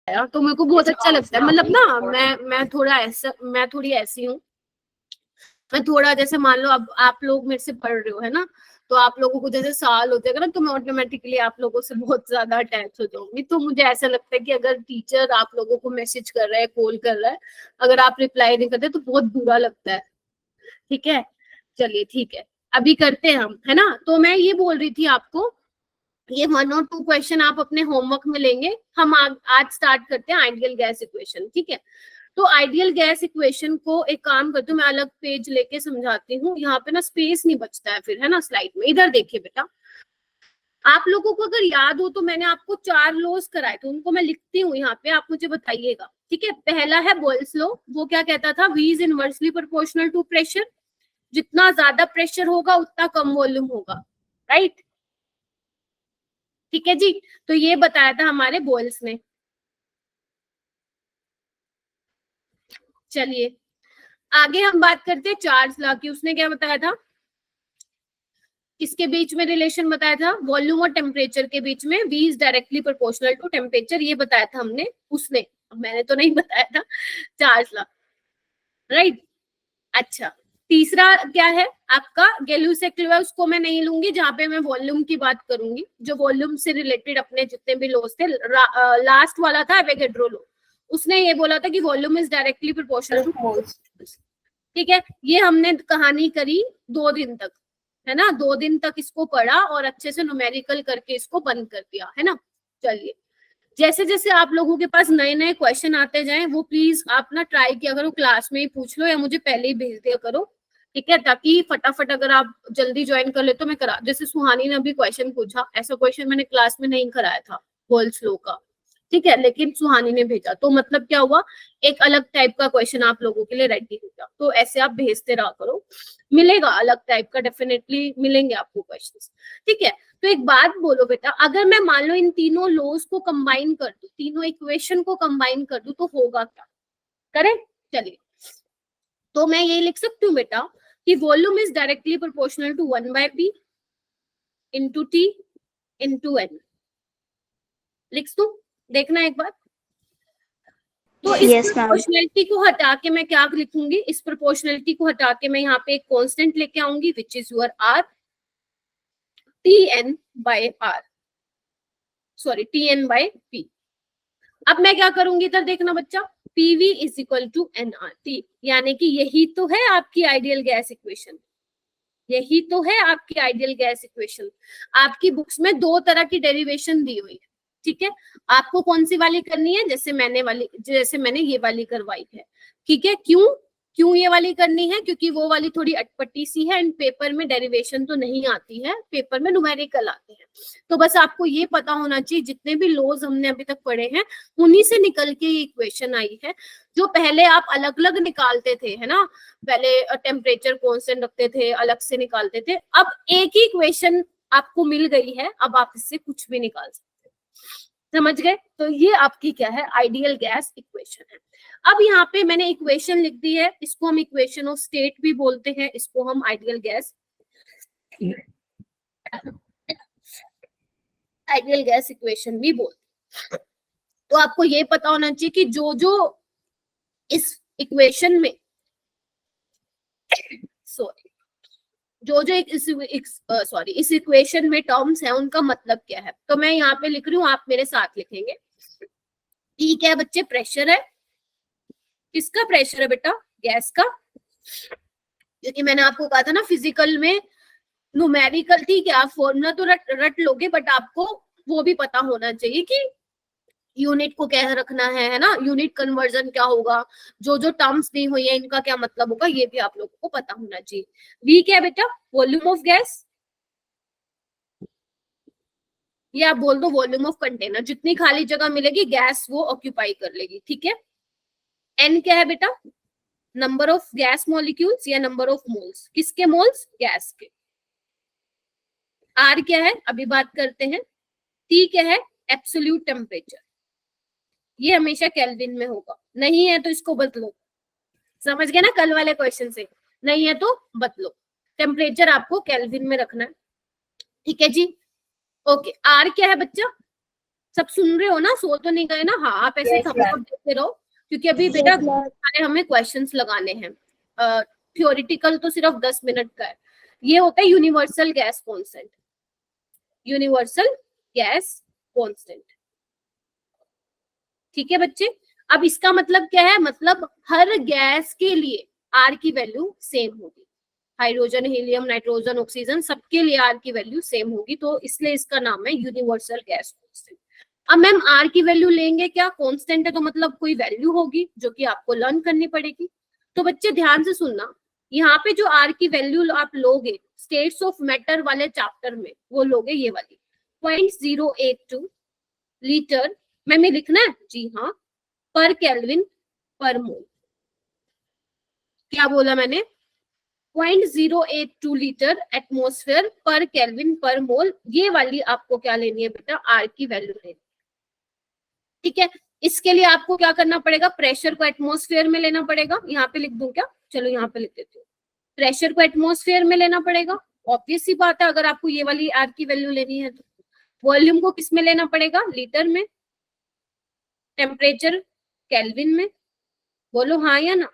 है, तो मेरे को बहुत अच्छा लगता है। मतलब ना मैं थोड़ी ऐसी हूँ, मैं थोड़ा जैसे मान लो अब आप लोग मेरे से पढ़ रहे हो है ना, तो आप लोगों को जैसे साल हो जाएगा ना तो मैं ऑटोमेटिकली आप लोगों से बहुत ज्यादा अटैच हो जाऊंगी। तो मुझे ऐसा लगता है कि अगर टीचर आप लोगों को मैसेज कर रहा है, कॉल कर रहा है, अगर आप रिप्लाई नहीं करते तो बहुत बुरा लगता है। ठीक है, चलिए ठीक है, अभी करते हैं हम, है ना। तो मैं ये बोल रही थी आपको, ये 1 और 2 क्वेश्चन आप अपने होमवर्क में लेंगे। हम आज स्टार्ट करते हैं आइडियल गैस इक्वेशन। ठीक है, तो आइडियल गैस इक्वेशन को एक काम करती हूँ, मैं अलग पेज लेके समझाती हूँ। यहाँ पे ना स्पेस नहीं बचता है फिर, है ना, स्लाइड में। इधर देखिए बेटा, आप लोगों को अगर याद हो तो मैंने आपको 4 लॉज कराए थे, उनको मैं लिखती हूँ यहाँ पे, आप मुझे बताइएगा। ठीक है, पहला है बॉयल्स लॉ। वो क्या कहता था, V is inversely proportional to pressure. जितना ज्यादा प्रेशर होगा उतना कम वॉल्यूम होगा, राइट। ठीक है जी, तो ये बताया था हमारे बॉयल्स ने। चलिए आगे हम बात करते हैं चार्ल्स लॉ की। उसने क्या बताया था, किसके बीच में रिलेशन बताया था, वॉल्यूम और टेम्परेचर के बीच में। V is directly proportional to temperature, ये बताया था हमने, उसने, मैंने तो नहीं बताया था, चार्ल्स लॉ, राइट। अच्छा, तीसरा क्या है आपका, गैल्यूसेक्युलर। उसको मैं नहीं लूंगी, जहां पे मैं वॉल्यूम की बात करूंगी, जो वॉल्यूम से रिलेटेड अपने जितने भी लॉज थे। लास्ट वाला था एवोगैड्रो लॉ, उसने ये बोला था कि volume is directly proportional two moles. ठीक है, ये हमने कहानी करी 2 दिन तक, है ना, 2 दिन तक इसको पढ़ा और अच्छे से न्यूमेरिकल करके इसको बंद कर दिया, है ना। चलिए, जैसे जैसे आप लोगों के पास नए नए क्वेश्चन आते जाएं, वो प्लीज आप ना ट्राई किया करो, क्लास में ही पूछ लो या मुझे पहले ही भेज दिया करो। ठीक है, ताकि फटाफट अगर आप जल्दी ज्वाइन कर ले तो मैं करा। जैसे सुहानी ने अभी क्वेश्चन पूछा, ऐसा क्वेश्चन मैंने क्लास में नहीं कराया था वर्ल्ड लो का, ठीक है, लेकिन सुहानी ने भेजा, तो मतलब क्या हुआ, एक अलग टाइप का क्वेश्चन आप लोगों के लिए रेडी हो गया। तो ऐसे आप भेजते रहा करो, मिलेगा अलग टाइप का, डेफिनेटली मिलेंगे आपको क्वेश्चंस। ठीक है, तो एक बात बोलो बेटा, अगर मैं मान लो इन तीनों लॉज को कंबाइन कर दूं, तीनों इक्वेशन को कंबाइन कर दूं, तो होगा क्या, करें। चलिए, तो मैं ये लिख सकती हूँ बेटा कि volume is directly proportional to 1/p into T into N. लिख दूं, देखना एक बार। तो इस प्रोपोर्शनलिटी को हटा के मैं क्या लिखूंगी, इस प्रोपोर्शनलिटी को हटा के मैं यहाँ पे एक कांस्टेंट लेके आऊंगी, which is your R, Tn by R, sorry Tn by P. अब मैं क्या करूंगी, इधर देखना बच्चा, PV is equal to NRT, यानी कि यही तो है आपकी आइडियल गैस इक्वेशन, यही तो है आपकी आइडियल गैस इक्वेशन। आपकी बुक्स में 2 तरह की डेरिवेशन दी हुई है। ठीक है, आपको कौन सी वाली करनी है, जैसे मैंने ये वाली करवाई है। ठीक है, क्यों ये वाली करनी है, क्योंकि वो वाली थोड़ी अटपटी सी है, एंड पेपर में डेरिवेशन तो नहीं आती है, पेपर में न्यूमेरिकल आते हैं। तो बस आपको ये पता होना चाहिए, जितने भी लॉज हमने अभी तक पढ़े हैं उन्हीं से निकल के ये इक्वेशन आई है। जो पहले आप अलग अलग निकालते थे, है ना, पहले टेम्परेचर कांस्टेंट रखते थे, अलग से निकालते थे, अब एक ही इक्वेशन आपको मिल गई है, अब आप इससे कुछ भी निकाल सकते हैं। समझ गए, तो ये आपकी क्या है, आइडियल गैस इक्वेशन है। अब यहाँ पे मैंने इक्वेशन लिख दी है, इसको हम इक्वेशन ऑफ स्टेट भी बोलते हैं, इसको हम आइडियल गैस इक्वेशन भी बोलते हैं। तो आपको ये पता होना चाहिए कि जो जो इस इक्वेशन में इस इक्वेशन में टर्म्स है, उनका मतलब क्या है। तो मैं यहाँ पे लिख रही हूँ, आप मेरे साथ लिखेंगे। टी क्या है बच्चे, प्रेशर है। किसका प्रेशर है बेटा, गैस का। क्योंकि मैंने आपको कहा था ना फिजिकल में न्यूमेरिकल, ठीक है, आप फॉर्मूला तो रट लोगे, बट आपको वो भी पता होना चाहिए कि यूनिट को क्या रखना है ना, यूनिट कन्वर्जन क्या होगा, जो जो टर्म्स दी हुई है इनका क्या मतलब होगा, ये भी आप लोगों को पता होना चाहिए। वी क्या है बेटा, वॉल्यूम ऑफ गैस, ये आप बोल दो वॉल्यूम ऑफ कंटेनर, जितनी खाली जगह मिलेगी गैस वो ऑक्यूपाई कर लेगी। ठीक है, एन क्या है बेटा, नंबर ऑफ गैस मॉलिक्यूल्स या नंबर ऑफ मोल्स, किसके मोल्स, गैस के। आर क्या है, अभी बात करते हैं। टी क्या है, एब्सोल्यूट टेम्परेचर, ये हमेशा केल्विन में होगा, नहीं है तो इसको बदलो। समझ गए ना कल वाले क्वेश्चन से, नहीं है तो बदलो, टेम्परेचर आपको केल्विन में रखना है। ठीक है जी, ओके। आर क्या है बच्चा, सब सुन रहे हो ना, सो तो नहीं गए ना? हाँ, आप ऐसे थंब अप देते रहो, क्योंकि अभी बेटा सारे हमें क्वेश्चंस लगाने हैं। थ्योरेटिकल तो सिर्फ 10 मिनट का है। ये होता है universal gas constant, universal gas constant. ठीक है बच्चे, अब इसका मतलब क्या है? मतलब हर गैस के लिए आर की वैल्यू सेम होगी। हाइड्रोजन, हीलियम, नाइट्रोजन, ऑक्सीजन, सबके लिए आर की वैल्यू सेम होगी, तो इसलिए इसका नाम है यूनिवर्सल गैस कांस्टेंट। अब मैम आर की वैल्यू लेंगे क्या? कांस्टेंट है तो मतलब कोई वैल्यू होगी जो कि आपको लर्न करनी पड़ेगी। तो बच्चे ध्यान से सुनना, यहाँ पे जो आर की वैल्यू आप लोगे स्टेट्स ऑफ मैटर वाले चैप्टर में, वो लोगे ये वाली 0.082 लीटर। मैम ये लिखना है? जी हाँ, पर केल्विन पर मोल। क्या बोला मैंने? 0.082 litre atmosphere per kelvin per मोल। ये वाली आपको क्या लेनी है बेटा? आर की वैल्यू लेनी। ठीक है, इसके लिए आपको क्या करना पड़ेगा? प्रेशर को एटमॉस्फेयर में लेना पड़ेगा। यहाँ पे लिख दूं क्या? चलो यहाँ पे लिख देती हूँ। प्रेशर को एटमॉस्फेयर में लेना पड़ेगा, ऑब्वियस सी बात है, अगर आपको ये वाली आर की वैल्यू लेनी है तो। वॉल्यूम को किस में लेना पड़ेगा? लीटर में। टेम्परेचर केल्विन में। बोलो हाँ या ना?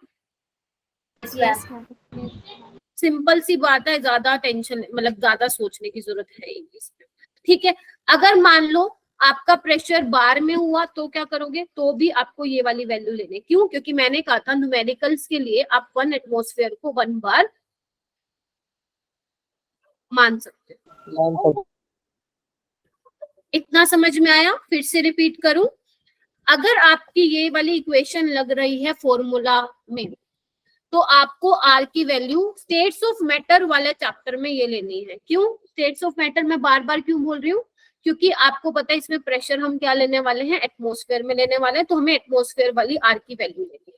सिंपल सी बात है, ज्यादा टेंशन मतलब ज्यादा सोचने की जरूरत है इसमें। ठीक है, अगर मान लो आपका प्रेशर बार में हुआ तो क्या करोगे? तो भी आपको ये वाली वैल्यू लेने। क्यों? क्योंकि मैंने कहा था न्यूमेरिकल्स के लिए आप 1 एटमॉस्फेयर को 1 बार मान सकते हो। इतना समझ में आया? फिर से रिपीट करूं, अगर आपकी ये वाली इक्वेशन लग रही है फॉर्मूला में, तो आपको आर की वैल्यू स्टेट्स ऑफ मैटर वाले चैप्टर में ये लेनी है। क्यों स्टेट्स ऑफ मैटर में बार बार क्यों बोल रही हूँ? क्योंकि आपको पता है इसमें प्रेशर हम क्या लेने वाले हैं? एटमॉस्फेयर में लेने वाले हैं, तो हमें एटमॉस्फेयर वाली आर की वैल्यू लेनी है।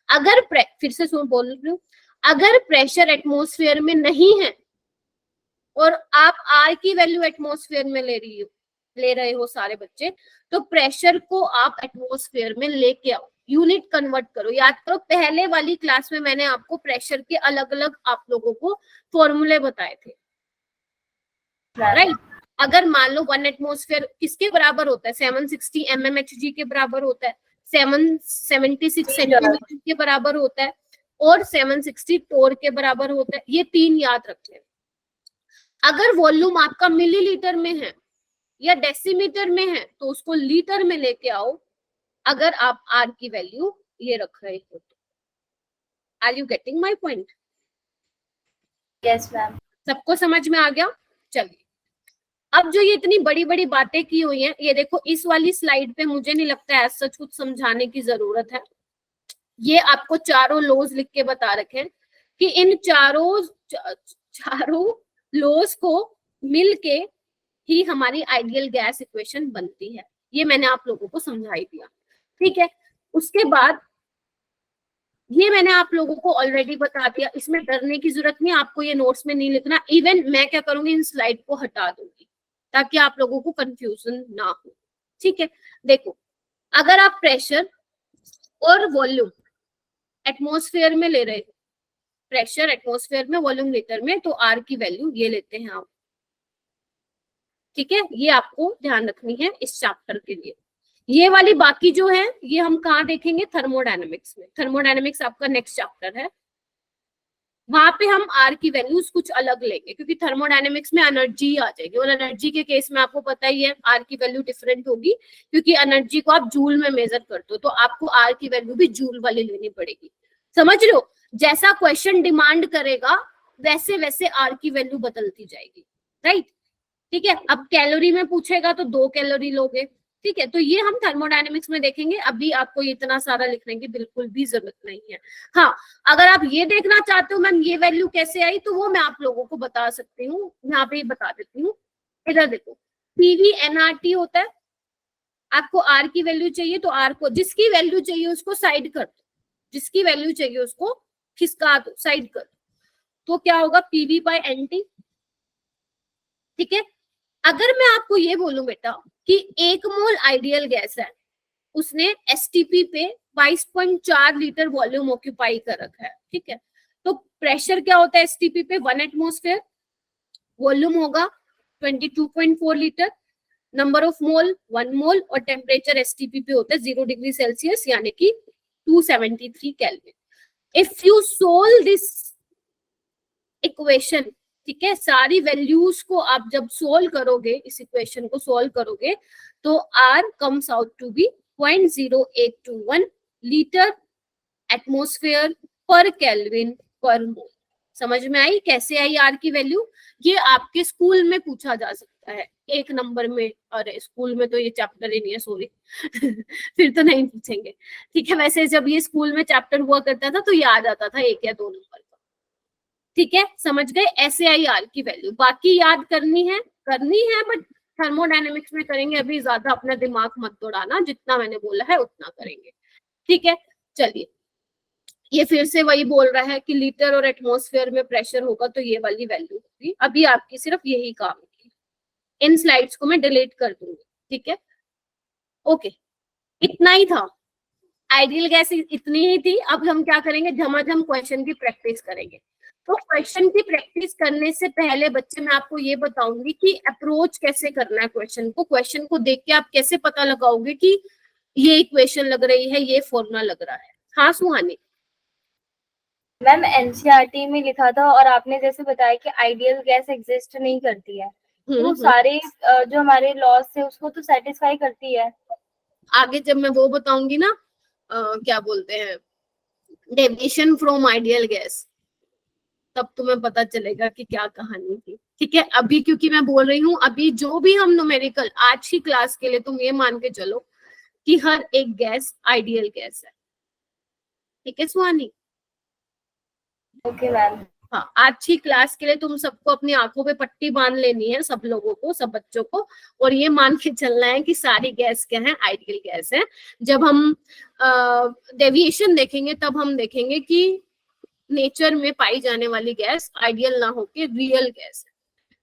अगर फिर से बोल रही हूँ, अगर प्रेशर एटमॉस्फेयर में नहीं है और आप आर की वैल्यू एटमॉस्फेयर में ले रहे हो सारे बच्चे, तो प्रेशर को आप एटमॉस्फेयर में लेके आओ, यूनिट कन्वर्ट करो। याद करो पहले वाली क्लास में मैंने आपको प्रेशर के अलग अलग आप लोगों को फॉर्मूले बताए थे, राइट? अगर मान लो 1 एटमॉस्फेयर किसके बराबर होता है? 760 mmHg के बराबर होता है, 776 सेंटीमीटर के बराबर होता है, और 760 टोर के बराबर होता है। ये 3 याद रखें। अगर वॉल्यूम आपका मिलीलीटर में है या डेसीमीटर में है तो उसको लीटर में लेके आओ, अगर आप आर की वैल्यू ये रख रहे हो तो। Are you getting my point? Yes ma'am. सबको समझ में आ गया? चलिए, अब जो ये इतनी बड़ी बड़ी बातें की हुई हैं, ये देखो इस वाली स्लाइड पे मुझे नहीं लगता है सच कुछ समझाने की जरूरत है। ये आपको चारों लॉज लिख के बता रखे हैं कि इन चारों लॉज को मिलके ही हमारी आइडियल गैस इक्वेशन बनती है। ये मैंने आप लोगों को समझा ही दिया। ठीक है, उसके बाद ये मैंने आप लोगों को ऑलरेडी बता दिया, इसमें डरने की जरूरत नहीं, आपको ये नोट्स में नहीं लिखना। इवन मैं क्या करूंगी, इन स्लाइड को हटा दूंगी ताकि आप लोगों को कंफ्यूजन ना हो। ठीक है, देखो अगर आप प्रेशर और वॉल्यूम एटमॉस्फेयर में ले रहे हो, प्रेशर एटमॉस्फेयर में, वॉल्यूम लीटर में, तो आर की वैल्यू ये लेते हैं आप। ठीक है, ये आपको ध्यान रखनी है इस चैप्टर के लिए। ये वाली बाकी जो है ये हम कहाँ देखेंगे? थर्मोडायनेमिक्स में। थर्मोडायनेमिक्स आपका नेक्स्ट चैप्टर है, वहां पे हम आर की वैल्यूज कुछ अलग लेंगे, क्योंकि थर्मोडायनेमिक्स में एनर्जी आ जाएगी, और एनर्जी के केस में आपको पता ही है आर की वैल्यू डिफरेंट होगी, क्योंकि एनर्जी को आप जूल में मेजर करते हो, तो आपको आर की वैल्यू भी जूल वाली लेनी पड़ेगी। समझ रहे हो? जैसा क्वेश्चन डिमांड करेगा वैसे वैसे आर की वैल्यू बदलती जाएगी, राइट? ठीक है, अब कैलोरी में पूछेगा तो 2 कैलोरी लोगे। ठीक है, तो ये हम थर्मोडायनेमिक्स में देखेंगे, अभी आपको इतना सारा लिखने की बिल्कुल भी जरूरत नहीं है। हाँ, अगर आप ये देखना चाहते हो मैम ये वैल्यू कैसे आई, तो वो मैं आप लोगों को बता सकती हूँ, यहाँ पे ही बता देती हूँ। इधर देखो, पीवी एनआरटी होता है, आपको आर की वैल्यू चाहिए तो आर को, जिसकी वैल्यू चाहिए उसको साइड कर दो, जिसकी वैल्यू चाहिए उसको खिसका दो, साइड कर दो, तो क्या होगा? PV by NT. ठीक है, अगर मैं आपको ये बोलूं बेटा कि 1 मोल आइडियल गैस है, उसने एसटीपी पे 22.4 लीटर वॉल्यूम ऑक्यूपाई कर रखा है। ठीक है, तो प्रेशर क्या होता है एसटीपी पे? 1 एटमॉस्फेयर, वॉल्यूम होगा 22.4 लीटर। नंबर ऑफ मोल 1 मोल और टेम्परेचर एसटीपी पे होता है 0 डिग्री सेल्सियस यानी कि 273 kelvin. If you solve this equation, ठीक है, सारी वैल्यूज को आप जब सोल्व करोगे, इस इक्वेशन को सोल्व करोगे, तो R comes out to be 0.0821 litre atmosphere per kelvin per mole. समझ में आई कैसे आई R की वैल्यू? ये आपके स्कूल में पूछा जा सकता है 1 नंबर में। अरे स्कूल में तो ये चैप्टर ही नहीं है, सॉरी फिर तो नहीं पूछेंगे, ठीक है। वैसे जब ये स्कूल में चैप्टर हुआ करता था तो ये आ जाता था 1 या 2 नंबर का, ठीक है, समझ गए? ऐसे आई R की वैल्यू। बाकी याद करनी है बट थर्मोडायनेमिक्स में करेंगे, अभी ज्यादा अपना दिमाग मत दौड़ाना, जितना मैंने बोला है उतना करेंगे, ठीक है। चलिए, ये फिर से वही बोल रहा है कि लीटर और एटमॉस्फेयर में प्रेशर होगा तो ये वाली वैल्यू होगी। अभी आपकी सिर्फ यही काम है, इन स्लाइड्स को मैं डिलीट कर दूंगी, ठीक है। ओके, इतना ही था, आइडियल गैस इतनी ही थी। अब हम क्या करेंगे, झमाझम क्वेश्चन की प्रैक्टिस करेंगे। तो क्वेश्चन की प्रैक्टिस करने से पहले बच्चे मैं आपको ये बताऊंगी कि अप्रोच कैसे करना है क्वेश्चन को। क्वेश्चन को देख के आप कैसे पता लगाओगे कि ये इक्वेशन लग रही है, ये फॉर्मूला लग रहा है। हाँ सुहानी? मैम एनसीईआरटी में लिखा था और आपने जैसे बताया कि आइडियल गैस एग्जिस्ट नहीं करती है, तो सारे जो हमारे लॉज थे उसको तो सेटिस्फाई करती है। आगे जब मैं वो बताऊंगी ना, क्या बोलते हैं, डेविएशन फ्रॉम आइडियल गैस, तब तुम्हें पता चलेगा कि क्या कहानी थी, ठीक है। अभी क्योंकि मैं बोल रही हूँ, अभी जो भी हम न्यूमेरिकल आज की क्लास के लिए, तुम ये मान के चलो कि हर एक गैस आइडियल गैस है, ठीक है सुहानी? Okay ma'am. हाँ, आज की क्लास के लिए तुम सबको अपनी आंखों पे पट्टी बांध लेनी है, सब लोगों को, सब बच्चों को, और ये मान के चलना है कि सारी गैस क्या है, आइडियल गैस है। जब हम डेविएशन देखेंगे तब हम देखेंगे कि नेचर में पाई जाने वाली गैस आइडियल ना होके रियल गैस है,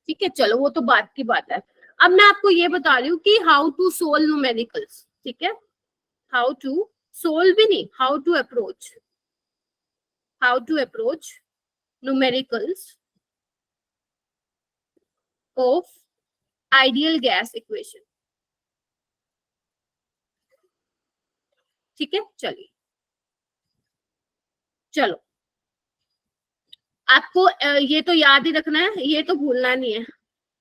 ठीक है। चलो वो तो बात की बात है। अब मैं आपको ये बता रही हूँ कि हाउ टू सोल्व न्यूमेरिकल्स, ठीक है। हाउ टू सोल्व भी नहीं, how to approach numericals of ideal gas equation, ठीक है। चलिए, चलो आपको ये तो याद ही रखना है, ये तो भूलना नहीं है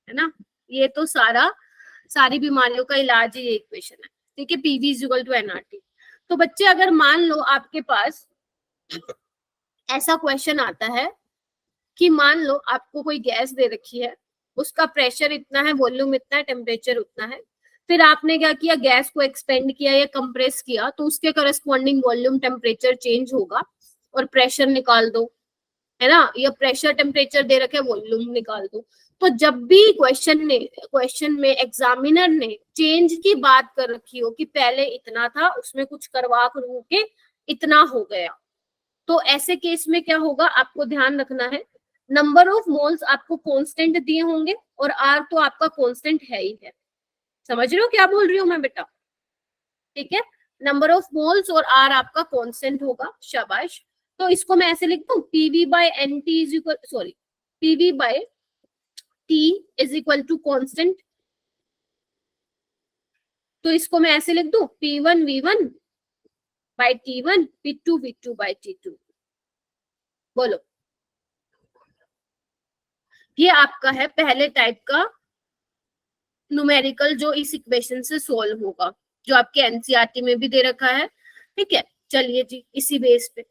ना। ये तो सारी बीमारियों का इलाज ही ये इक्वेशन है, ठीक है। PV is equal to NRT. तो बच्चे अगर मान लो आपके पास ऐसा क्वेश्चन आता है कि मान लो आपको कोई गैस दे रखी है, उसका प्रेशर इतना है, वॉल्यूम इतना है, टेम्परेचर उतना है, फिर आपने क्या किया, गैस को एक्सपेंड किया या कंप्रेस किया, तो उसके करस्पॉन्डिंग वॉल्यूम टेम्परेचर चेंज होगा और प्रेशर निकाल दो, है ना। या प्रेशर टेम्परेचर दे रखे, वॉल्यूम निकाल दो। तो जब भी क्वेश्चन में एग्जामिनर ने चेंज की बात कर रखी हो कि पहले इतना था, उसमें कुछ करवा करू के इतना हो गया, तो ऐसे केस में क्या होगा, आपको ध्यान रखना है, नंबर ऑफ मोल्स आपको कांस्टेंट दिए होंगे और आर तो आपका कांस्टेंट है ही है। समझ रहे हो क्या बोल रही हूँ मैं बेटा? ठीक है, नंबर ऑफ मोल्स और आर आपका कांस्टेंट होगा, शाबाश। तो इसको मैं ऐसे लिख दूं, PV by N T is equal, sorry, PV by T is equal to constant. तो इसको मैं ऐसे लिख दूं, P1 V1 bye T1, P2 V2 bye T2। बोलो, ये आपका है पहले टाइप का न्यूमेरिकल जो इस इक्वेशन से सोल्व होगा, जो आपके एनसीईआरटी में भी दे रखा है, ठीक है। चलिए जी, इसी बेस पे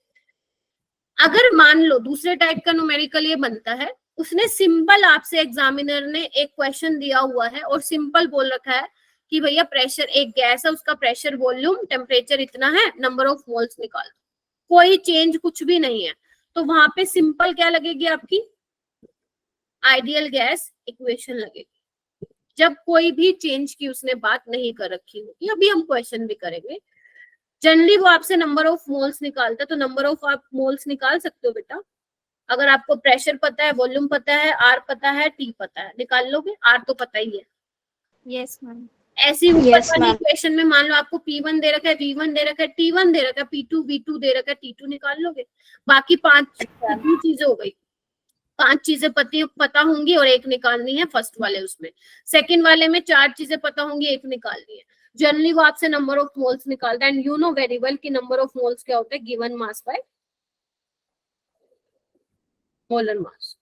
अगर मान लो दूसरे टाइप का न्यूमेरिकल ये बनता है, उसने सिंपल आपसे एग्जामिनर ने एक क्वेश्चन दिया हुआ है और सिंपल बोल रखा है कि भैया प्रेशर, एक गैस है, उसका प्रेशर, वॉल्यूम, टेम्परेचर इतना है, नंबर ऑफ मोल्स निकाल, कोई चेंज कुछ भी नहीं है, तो वहां पे सिंपल क्या लगेगी आपकी, आइडियल गैस इक्वेशन लगेगी। जब कोई भी चेंज की उसने बात नहीं कर रखी होगी, अभी हम क्वेश्चन भी करेंगे। जनरली वो आपसे नंबर ऑफ मोल्स निकालता है, तो नंबर ऑफ आप मोल्स निकाल सकते हो बेटा। अगर आपको प्रेशर पता है, वॉल्यूम पता है, आर पता है, टी पता है, निकाल लोगे। आर तो पता ही है। Yes ma'am. ऐसी ऊपर वाली इक्वेशन में मान लो आपको P1 दे रखा है, V1 दे रखा है, T1 दे रखा है, P2 V2 दे रखा है, T2 निकाल लोगे। बाकी 5 चीजें हो गई, 5 चीजें पता होंगी और एक निकालनी है फर्स्ट वाले उसमें। सेकंड वाले में 4 चीजें पता होंगी, एक निकालनी है। जनरली वो आपसे नंबर ऑफ मोल्स निकालता है, and you know very well कि नंबर ऑफ मोल्स क्या होता है, given mass by molar mass.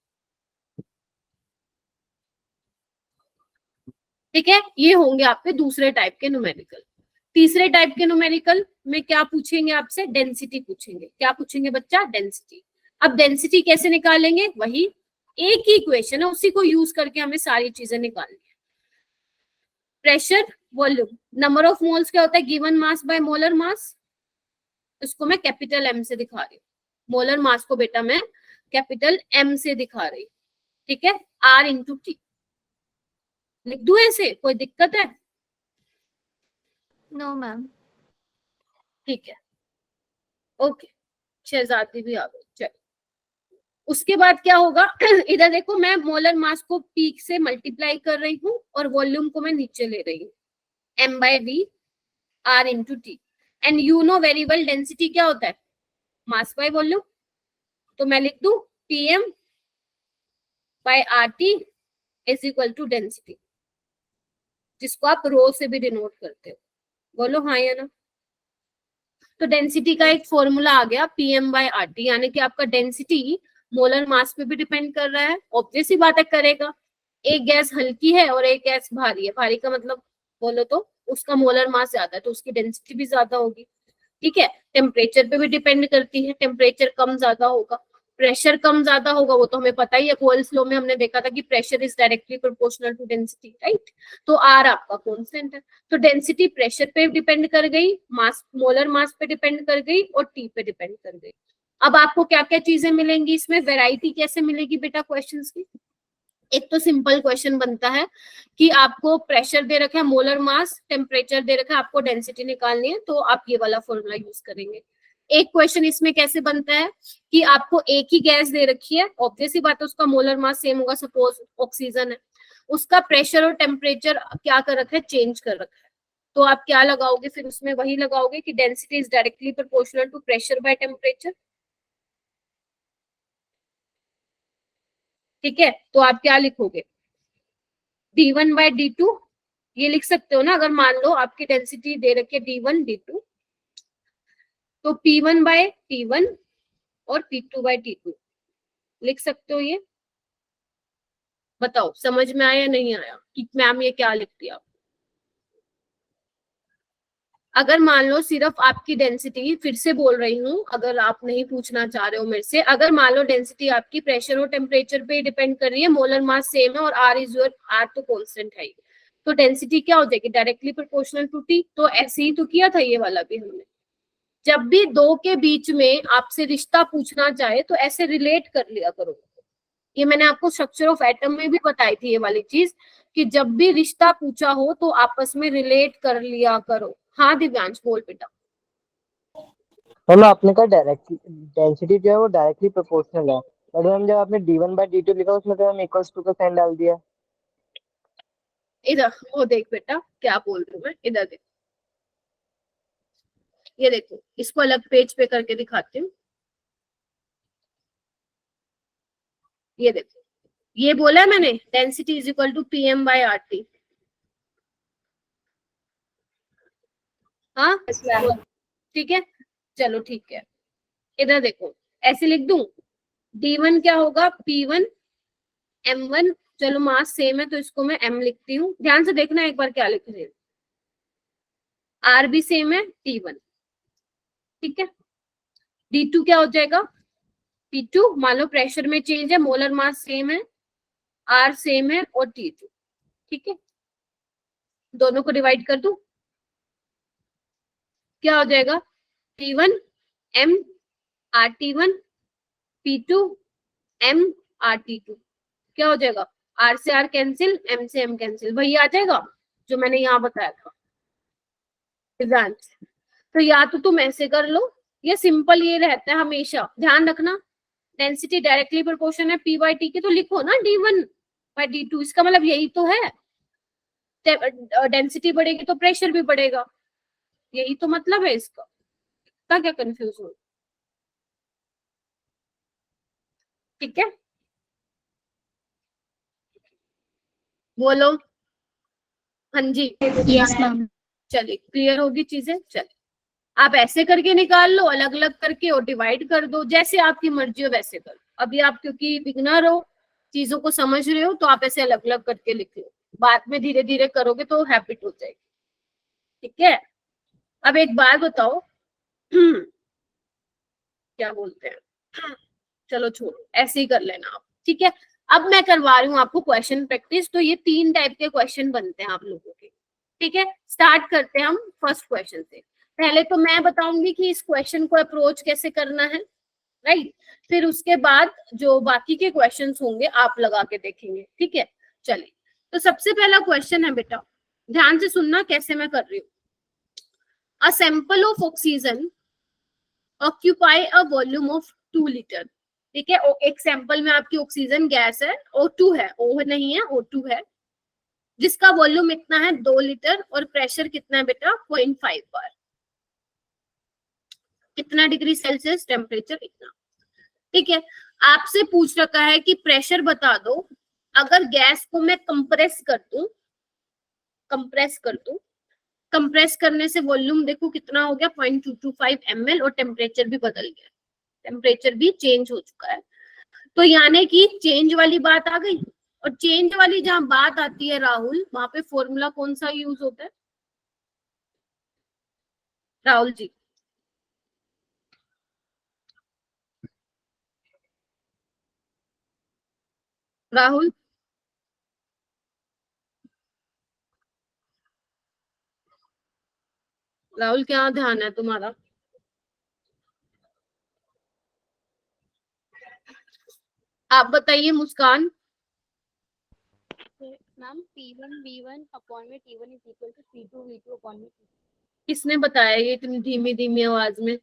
ठीक है, ये होंगे आपके दूसरे टाइप के न्यूमेरिकल। तीसरे टाइप के न्यूमेरिकल में क्या पूछेंगे आपसे, डेंसिटी पूछेंगे। क्या पूछेंगे बच्चा, डेंसिटी। अब डेंसिटी कैसे निकालेंगे, वही एक ही इक्वेशन है, उसी को यूज करके हमें सारी चीजें निकालनी है। Pressure, volume, number of moles क्या होता है, given mass by molar mass. इसको मैं कैपिटल एम से दिखा रही हूँ, मोलर मास को बेटा मैं कैपिटल एम से दिखा रही हूँ। ठीक है, आर इंटू टी लिख दूं ऐसे, कोई दिक्कत है? No ma'am. ठीक है, ओके, शहजादी भी आ गई। चलो, उसके बाद क्या होगा इधर देखो, मैं मोलर मास को पीक से मल्टीप्लाई कर रही हूँ और वॉल्यूम को मैं नीचे ले रही हूँ, M by V R into T. And you know very well density क्या होता है, मास बाय वॉल्यूम। तो मैं लिख दूं PM by R T is equal to density, जिसको आप रो से भी डिनोट करते हो। बोलो हाँ या ना। तो डेंसिटी का एक फॉर्मूला आ गया, पीएम बाय आर टी, यानी कि आपका डेंसिटी मोलर मास पे भी डिपेंड कर रहा है। ऑब्वियस ही बात है, करेगा। एक गैस हल्की है और एक गैस भारी है, भारी का मतलब बोलो तो उसका मोलर मास ज्यादा है, तो उसकी डेंसिटी भी ज्यादा होगी। ठीक है, टेम्परेचर पे भी डिपेंड करती है, टेम्परेचर कम ज्यादा होगा, प्रेशर कम ज्यादा होगा, वो तो हमें पता ही है। कोल्स लॉ में हमने देखा था कि pressure is directly proportional to density, right. तो आर आपका कांस्टेंट है। तो डेंसिटी प्रेशर पे डिपेंड कर गई, मास मोलर मास पे डिपेंड कर गई और टी पे डिपेंड कर गई। अब आपको क्या क्या चीजें मिलेंगी इसमें, वेराइटी कैसे मिलेगी बेटा क्वेश्चंस की। एक तो सिंपल क्वेश्चन बनता है कि आपको प्रेशर दे रखा है, मोलर मास, टेम्परेचर दे रखा है, आपको डेंसिटी निकालनी है, तो आप ये वाला फॉर्मूला यूज करेंगे। एक क्वेश्चन इसमें कैसे बनता है कि आपको एक ही गैस दे रखी है, ऑब्वियस ही बात है उसका मोलर मास सेम होगा, सपोज ऑक्सीजन है, उसका प्रेशर और टेम्परेचर क्या कर रखा है, चेंज कर रखा है। तो आप क्या लगाओगे फिर उसमें, वही लगाओगे कि density is directly proportional to pressure by temperature. ठीक है, तो आप क्या लिखोगे, d1 बाय d2, ये लिख सकते हो ना। अगर मान लो आपकी डेंसिटी दे रखी है d1 d2, तो p1 बाय t1 और p2 बाय t2 लिख सकते हो। ये बताओ समझ में आया या नहीं आया कि मैम ये क्या लिख दिया। अगर मान लो सिर्फ आपकी डेंसिटी, फिर से बोल रही हूँ अगर आप नहीं पूछना चाह रहे हो मेरे से, अगर मान लो डेंसिटी आपकी प्रेशर और टेम्परेचर पे डिपेंड कर रही है, मोलर मास सेम है और आर इज योर, आर तो कांस्टेंट है, तो डेंसिटी क्या हो जाएगी, डायरेक्टली प्रोपोर्शनल टू टी। तो ऐसे ही तो किया था ये वाला भी हमने। जब भी दो के बीच में आपसे रिश्ता पूछना चाहे तो ऐसे रिलेट कर लिया करो। ये मैंने आपको स्ट्रक्चर ऑफ एटम में भी बताई थी ये वाली चीज, कि जब भी रिश्ता पूछा हो तो आपस में रिलेट कर लिया करो। हाँ दिव्यांश बोल बेटा। मैम आपने कहा डायरेक्ट डेंसिटी जो है वो डायरेक्टली प्रोपोर्शनल है, बट मैम जब आपने d1 बाई d2 लिखा उसमें तो हम इक्वल्स टू का साइन डाल दिया। इधर वो देख बेटा क्या बोल रही हूँ मैं, इधर देख, ये देखो, इसको अलग पेज पे करके दिखाती हूँ। ये देखो, ये बोला है मैंने, density is equal to PM by R T. हाँ ठीक है, चलो ठीक है। इधर देखो, ऐसे लिख दूं, d1 क्या होगा, p1 m1, चलो मास सेम है तो इसको मैं m लिखती हूँ। ध्यान से देखना एक बार क्या लिख रही हूँ, r भी सेम है, t1। ठीक है, d2 क्या हो जाएगा, p2, मान लो प्रेशर में चेंज है, मोलर मास सेम है, r सेम है और t2। ठीक है, दोनों को डिवाइड कर दूं, क्या हो जाएगा, p1 m rt1 p2 m rt2, क्या हो जाएगा, r से r कैंसिल, m से m कैंसिल, वही आ जाएगा जो मैंने यहाँ बताया था। तो या तो तुम ऐसे कर लो, या सिंपल ये रहता है हमेशा, ध्यान रखना डेंसिटी डायरेक्टली प्रोपोर्शन है p बाई टी की, तो लिखो ना d1 बाई d2, इसका मतलब यही तो है, डेंसिटी बढ़ेगी तो प्रेशर भी बढ़ेगा, यही तो मतलब है इसका। क्या कंफ्यूज हो, ठीक है। बोलो। हाँ जी, यस मैम। चलिए क्लियर होगी चीजें। चलिए आप ऐसे करके निकाल लो, अलग अलग करके और डिवाइड कर दो, जैसे आपकी मर्जी हो वैसे करो। अभी आप क्योंकि बिगनर हो, चीजों को समझ रहे हो, तो आप ऐसे अलग अलग करके लिख लो। बाद में धीरे धीरे करोगे तो हैबिट हो जाएगी। ठीक है, अब एक बात बताओ, क्या बोलते हैं, चलो छोड़ो, ऐसे ही कर लेना आप। ठीक है, अब मैं करवा रही हूँ आपको क्वेश्चन प्रैक्टिस। तो ये 3 टाइप के क्वेश्चन बनते हैं आप लोगों के। ठीक है, स्टार्ट करते हैं हम फर्स्ट क्वेश्चन से। पहले तो मैं बताऊंगी कि इस क्वेश्चन को अप्रोच कैसे करना है, राइट। फिर उसके बाद जो बाकी के क्वेश्चंस होंगे आप लगा के देखेंगे। ठीक है, चलिए। तो सबसे पहला क्वेश्चन है बेटा, ध्यान से सुनना कैसे मैं कर रही हूँ। A sample of oxygen occupy a volume of 2 litre. ठीक है, एक सैंपल में आपकी ऑक्सीजन गैस है, O2 है, O नहीं है, O2 है, जिसका वॉल्यूम इतना है 2 लीटर और प्रेशर कितना है बेटा 0.5 बार। कितना डिग्री सेल्सियस टेम्परेचर इतना। ठीक है, आपसे पूछ रखा है कि प्रेशर बता दो अगर गैस को मैं कंप्रेस कर दूं, कंप्रेस करने से वॉल्यूम देखो कितना हो गया 0.225 ml और टेम्परेचर भी बदल गया, टेम्परेचर भी चेंज हो चुका है। तो यानी कि चेंज वाली बात आ गई। और चेंज वाली जहां बात आती है राहुल, वहां पे फॉर्मूला कौन सा यूज होता है राहुल जी? राहुल, राहुल क्या ध्यान है तुम्हारा? आप बताइए मुस्कान। मैम P1 V1 अपॉन में T1 is equal to P2 V2 upon में T2। किसने बताया ये इतनी धीमी धीमी आवाज में?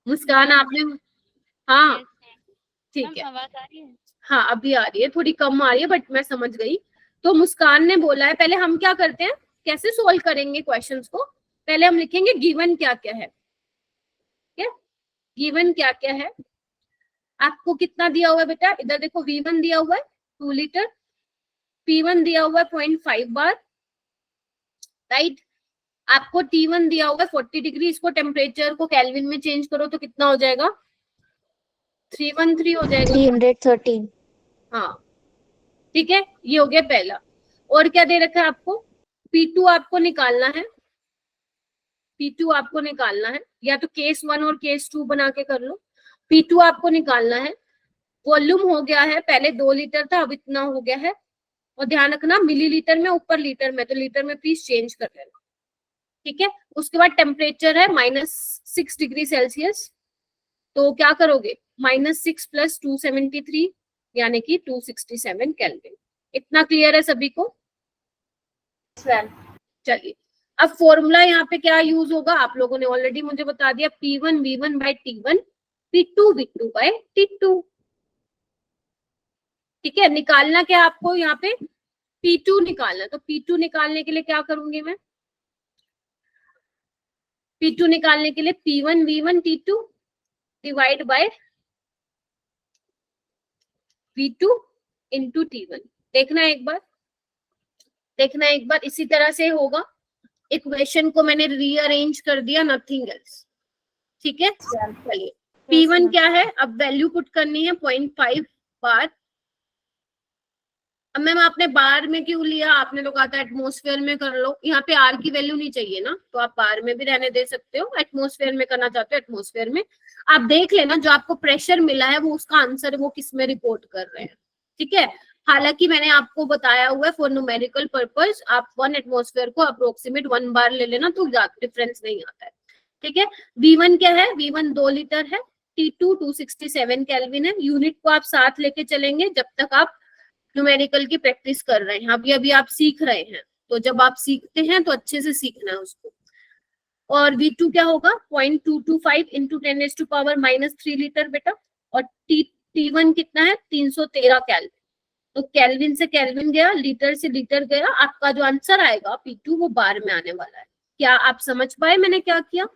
मुस्कान आपने? हाँ, ठीक है। आवाज आ रही है? हाँ अभी आ रही है, थोड़ी कम आ रही है बट मैं समझ गई। तो मुस्कान ने बोला है, पहले हम क्या करते हैं, कैसे सोल्व करेंगे क्वेश्चंस को। पहले हम लिखेंगे गिवन क्या क्या है। ठीक है, गिवन क्या क्या है। आपको कितना दिया हुआ है बेटा, इधर देखो V1 दिया हुआ है 2 लीटर, P1 दिया हुआ है 0.5 बार, राइट। आपको T1 दिया हुआ है 40 डिग्री, इसको टेम्परेचर को केल्विन में चेंज करो तो कितना हो जाएगा 313 हो जाएगा। 313। हाँ ठीक है, ये हो गया पहला। और क्या दे रखा है आपको, P2 आपको निकालना है, P2 आपको निकालना है, या तो केस 1 और केस 2 बना के कर लो। P2 आपको निकालना है, वॉल्यूम हो गया है, पहले 2 लीटर था अब इतना हो गया है। और ध्यान रखना मिलीलीटर में, ऊपर लीटर में, तो लीटर में प्लीज चेंज कर लेना। ठीक है, उसके बाद टेम्परेचर है -6 डिग्री सेल्सियस, तो क्या करोगे -6 + 273 यानी कि 267 केल्विन। इतना क्लियर है सभी को? चलिए, अब फॉर्मूला यहाँ पे क्या यूज होगा, आप लोगों ने ऑलरेडी मुझे बता दिया, P1 V1 by T1, P2 V2 by T2। ठीक है, निकालना क्या आपको यहाँ पे P2 निकालना। तो P2 निकालने के लिए क्या करूंगी मैं, P2 निकालने के लिए P1 V1 T2 divide by V2 into T1। देखना एक बार, देखना एक बार, इसी तरह से होगा। इक्वेशन को मैंने रीअरेंज कर दिया, नथिंग एल्स। ठीक है, चलिए P1 क्या है, अब वैल्यू पुट करनी है 0.5 बार। अब मैम आपने बार में क्यों लिया, आपने तो कहा था एटमॉस्फेयर में कर लो। यहाँ पे आर की वैल्यू नहीं चाहिए ना, तो आप बार में भी रहने दे सकते हो, एटमॉस्फेयर में करना चाहते हो एटमॉस्फेयर में। आप देख लेना जो आपको प्रेशर मिला है वो उसका आंसर वो किस में रिपोर्ट कर रहे हैं। ठीक है, हालांकि मैंने आपको बताया हुआ है फॉर न्यूमेरिकल पर्पस आप 1 एटमॉस्फेयर को अप्रोक्सीमेट 1 बार ले लेना तो ज्यादा डिफरेंस नहीं आता है। ठीक है, V1 क्या है, V1 2 लीटर है, T2 267 केल्विन है। यूनिट को आप साथ लेके चलेंगे जब तक आप न्यूमेरिकल की प्रैक्टिस कर रहे हैं। अभी अभी आप सीख रहे हैं, तो जब आप सीखते हैं तो अच्छे से सीखना है उसको। और V2 क्या होगा 0.225 इंटू 10⁻³ लीटर बेटा। और T1 कितना है 313 केल्विन। तो केल्विन से केल्विन गया, लीटर से लीटर गया, आपका जो आंसर आएगा P2 वो बार में आने वाला है। क्या आप समझ पाए मैंने क्या किया?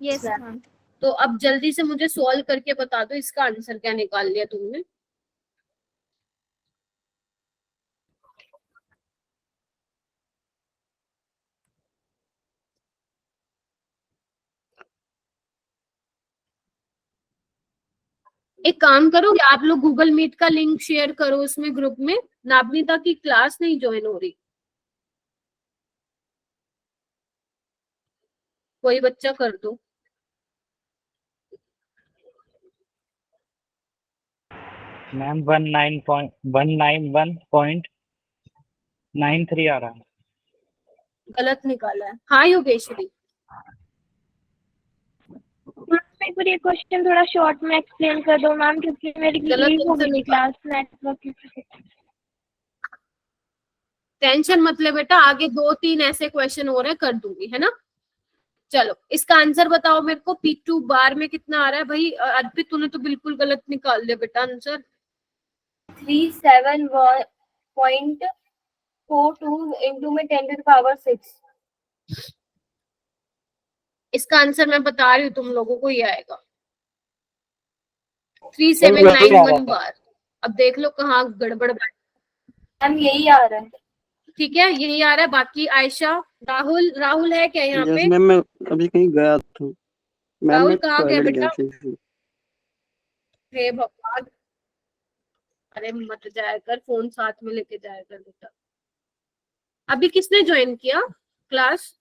Yes ma'am. तो अब जल्दी से मुझे सॉल्व करके बता दो इसका आंसर क्या निकाल लिया तुमने। एक काम करो, आप लोग गूगल मीट का लिंक शेयर करो उसमें ग्रुप में। नाबनीता की क्लास नहीं ज्वाइन हो रही, कोई बच्चा कर दो। मैम 191.93 आ रहा है। गलत निकाला है। हाँ योगेश्वरी, एक बार ये क्वेश्चन थोड़ा शॉर्ट में एक्सप्लेन कर दो मैम, क्योंकि मेरी गलत लीव हो आंसर गई थी निकाला। क्लास नेटवर्क की। टेंशन मत ले बेटा, आगे 2-3 ऐसे क्वेश्चन हो रहे हैं, कर दूंगी, है ना। चलो इसका आंसर बताओ मेरे को। P2 बार में कितना आ रहा है भाई? अर्पित तूने तो बिल्कुल गलत निकाल दिया बेटा आंसर। 37.42 इंटू में 10⁶। इसका आंसर मैं बता रही हूँ, तुम लोगों को ये आएगा 3791 बार। अब देख लो कहाँ गड़बड़। मैम यही आ रहा है। ठीक है, यही आ रहा है। बाकी आयशा, राहुल है क्या यहाँ पे? मैम मैं अभी कहीं गया था मैम, राहुल मैं कहाँ गया टॉयलेट बेटा? गया था। हे भगवान, अरे मत जाया कर, फोन साथ में लेके जाया कर बेटा। अभी किसने ज्वाइन किया क्लास?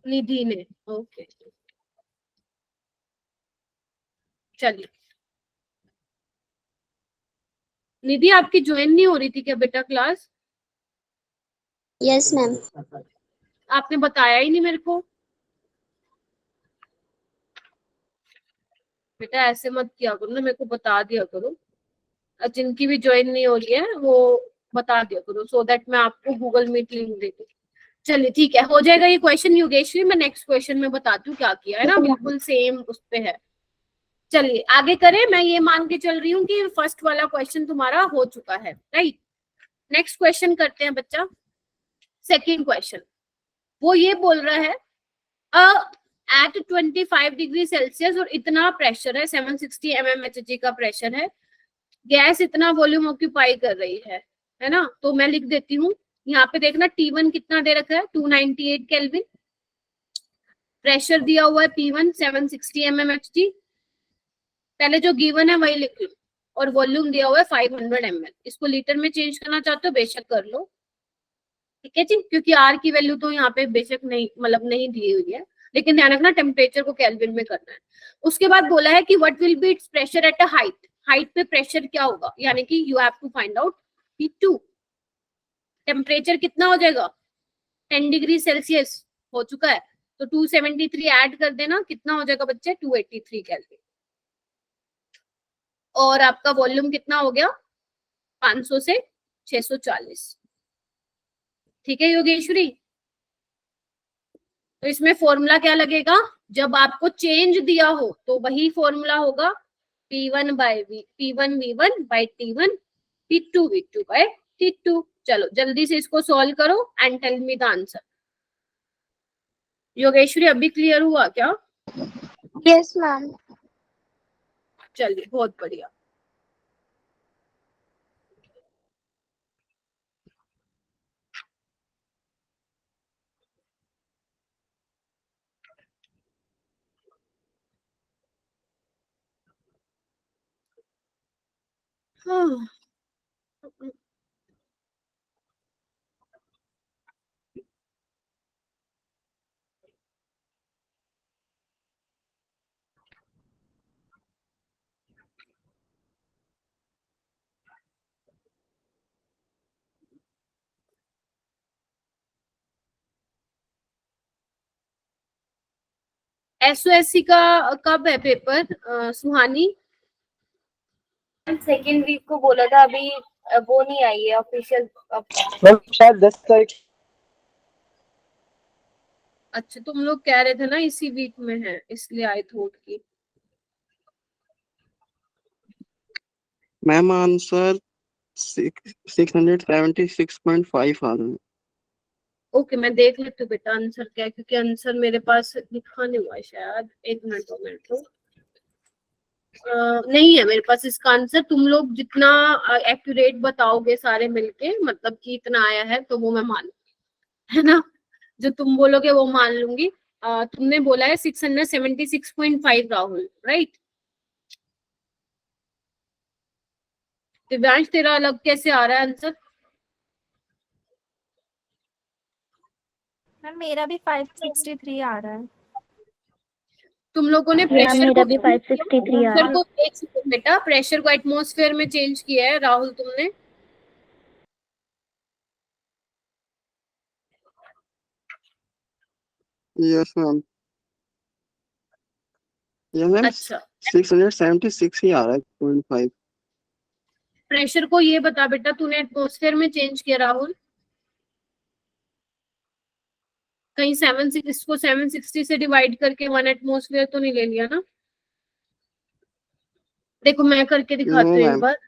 निधि ने, ओके चलिए। निधि आपकी ज्वाइन नहीं हो रही थी क्या बेटा क्लास? Yes ma'am. आपने बताया ही नहीं मेरे को। बेटा ऐसे मत किया करो ना, मेरे को बता दिया करो। जिनकी भी ज्वाइन नहीं हो रही है वो बता दिया करो, सो दैट मैं आपको गूगल मीट लिंक दे दूँ। चलिए ठीक है, हो जाएगा ये क्वेश्चन योगेश्वरी। मैं नेक्स्ट क्वेश्चन में बताती हूँ क्या किया है ना, बिल्कुल सेम उस पे है। चलिए आगे करें। मैं ये मान के चल रही हूँ कि फर्स्ट वाला क्वेश्चन तुम्हारा हो चुका है, राइट। नेक्स्ट क्वेश्चन करते हैं बच्चा। सेकेंड क्वेश्चन वो ये बोल रहा है एट 25 डिग्री सेल्सियस और इतना प्रेशर है, 760 mmHg का प्रेशर है, गैस इतना वॉल्यूम ऑक्यूपाई कर रही है ना। तो मैं लिख देती हूँ यहाँ पे, देखना T1 कितना दे रखा है 298 केल्विन, प्रेशर दिया हुआ है P1 760 mmHg, पहले जो गिवन है वही लिख लो, और वॉल्यूम दिया हुआ है 500 ml। इसको लीटर में चेंज करना चाहते हो बेशक कर लो, ठीक है जी, क्योंकि आर की वैल्यू तो यहाँ पे बेशक नहीं, मतलब नहीं दी हुई है, लेकिन ध्यान रखना टेम्परेचर को केल्विन में करना है। उसके बाद बोला है कि what will be its pressure at a height, height पे प्रेशर क्या होगा, यानी कि you have to find out P2। Temperature कितना हो जाएगा 10 डिग्री सेल्सियस हो चुका है, तो 273 ऐड कर देना, कितना हो जाएगा बच्चे 283 केल्विन। और आपका वॉल्यूम कितना हो गया 500 से 640, ठीक है योगेश्वरी। तो इसमें फॉर्मूला क्या लगेगा, जब आपको चेंज दिया हो तो वही फॉर्मूला होगा P1 V1 by T1 P2 V2 by T2। चलो जल्दी से इसको सॉल्व करो and tell me the answer. Yogeshwari अभी क्लियर हुआ क्या? Yes ma'am. चलिए बहुत बढ़िया। हाँ। SOSC का कब है पेपर सुहानी? सेकेंड वीक को बोला था, अभी वो नहीं आई है ऑफिशियल। मैम शायद 10 तारीख। अच्छा तुम लोग कह रहे थे ना इसी वीक में है, इसलिए आई थॉट की। मैम आंसर 676.5 आ रहा है। ओके मैं देख लेती हूँ बेटा आंसर क्या है, क्योंकि आंसर मेरे पास लिखा नहीं हुआ है शायद। एक मिनट 2 मिनट तो नहीं है मेरे पास इसका आंसर। तुम लोग जितना एक्यूरेट बताओगे सारे मिलके, मतलब कि इतना आया है, तो वो मैं मान, है ना, जो तुम बोलोगे वो मान लूंगी। तुमने बोला है 676.5 राहुल, राइट? दिव्यांश तेरा अलग कैसे आ रहा है आंसर? मैम मेरा भी 563 आ रहा है। तुम लोगों ने मैम प्रेशर मेरा को भी 563 आ रहा प्रेशर को एक सेकंड बेटा, प्रेशर को एटमॉस्फेयर में चेंज किया है राहुल तुमने? Yes ma'am. यस मैम, अच्छा 676 ही आ रहा है 0.5। प्रेशर को ये बता बेटा, तूने एटमॉस्फेयर में चेंज किया राहुल? कहीं 760 से डिवाइड करके 1 एटमॉस्फेयर तो नहीं ले लिया ना? देखो मैं करके नो दिखाती हूँ एक मैम, बार।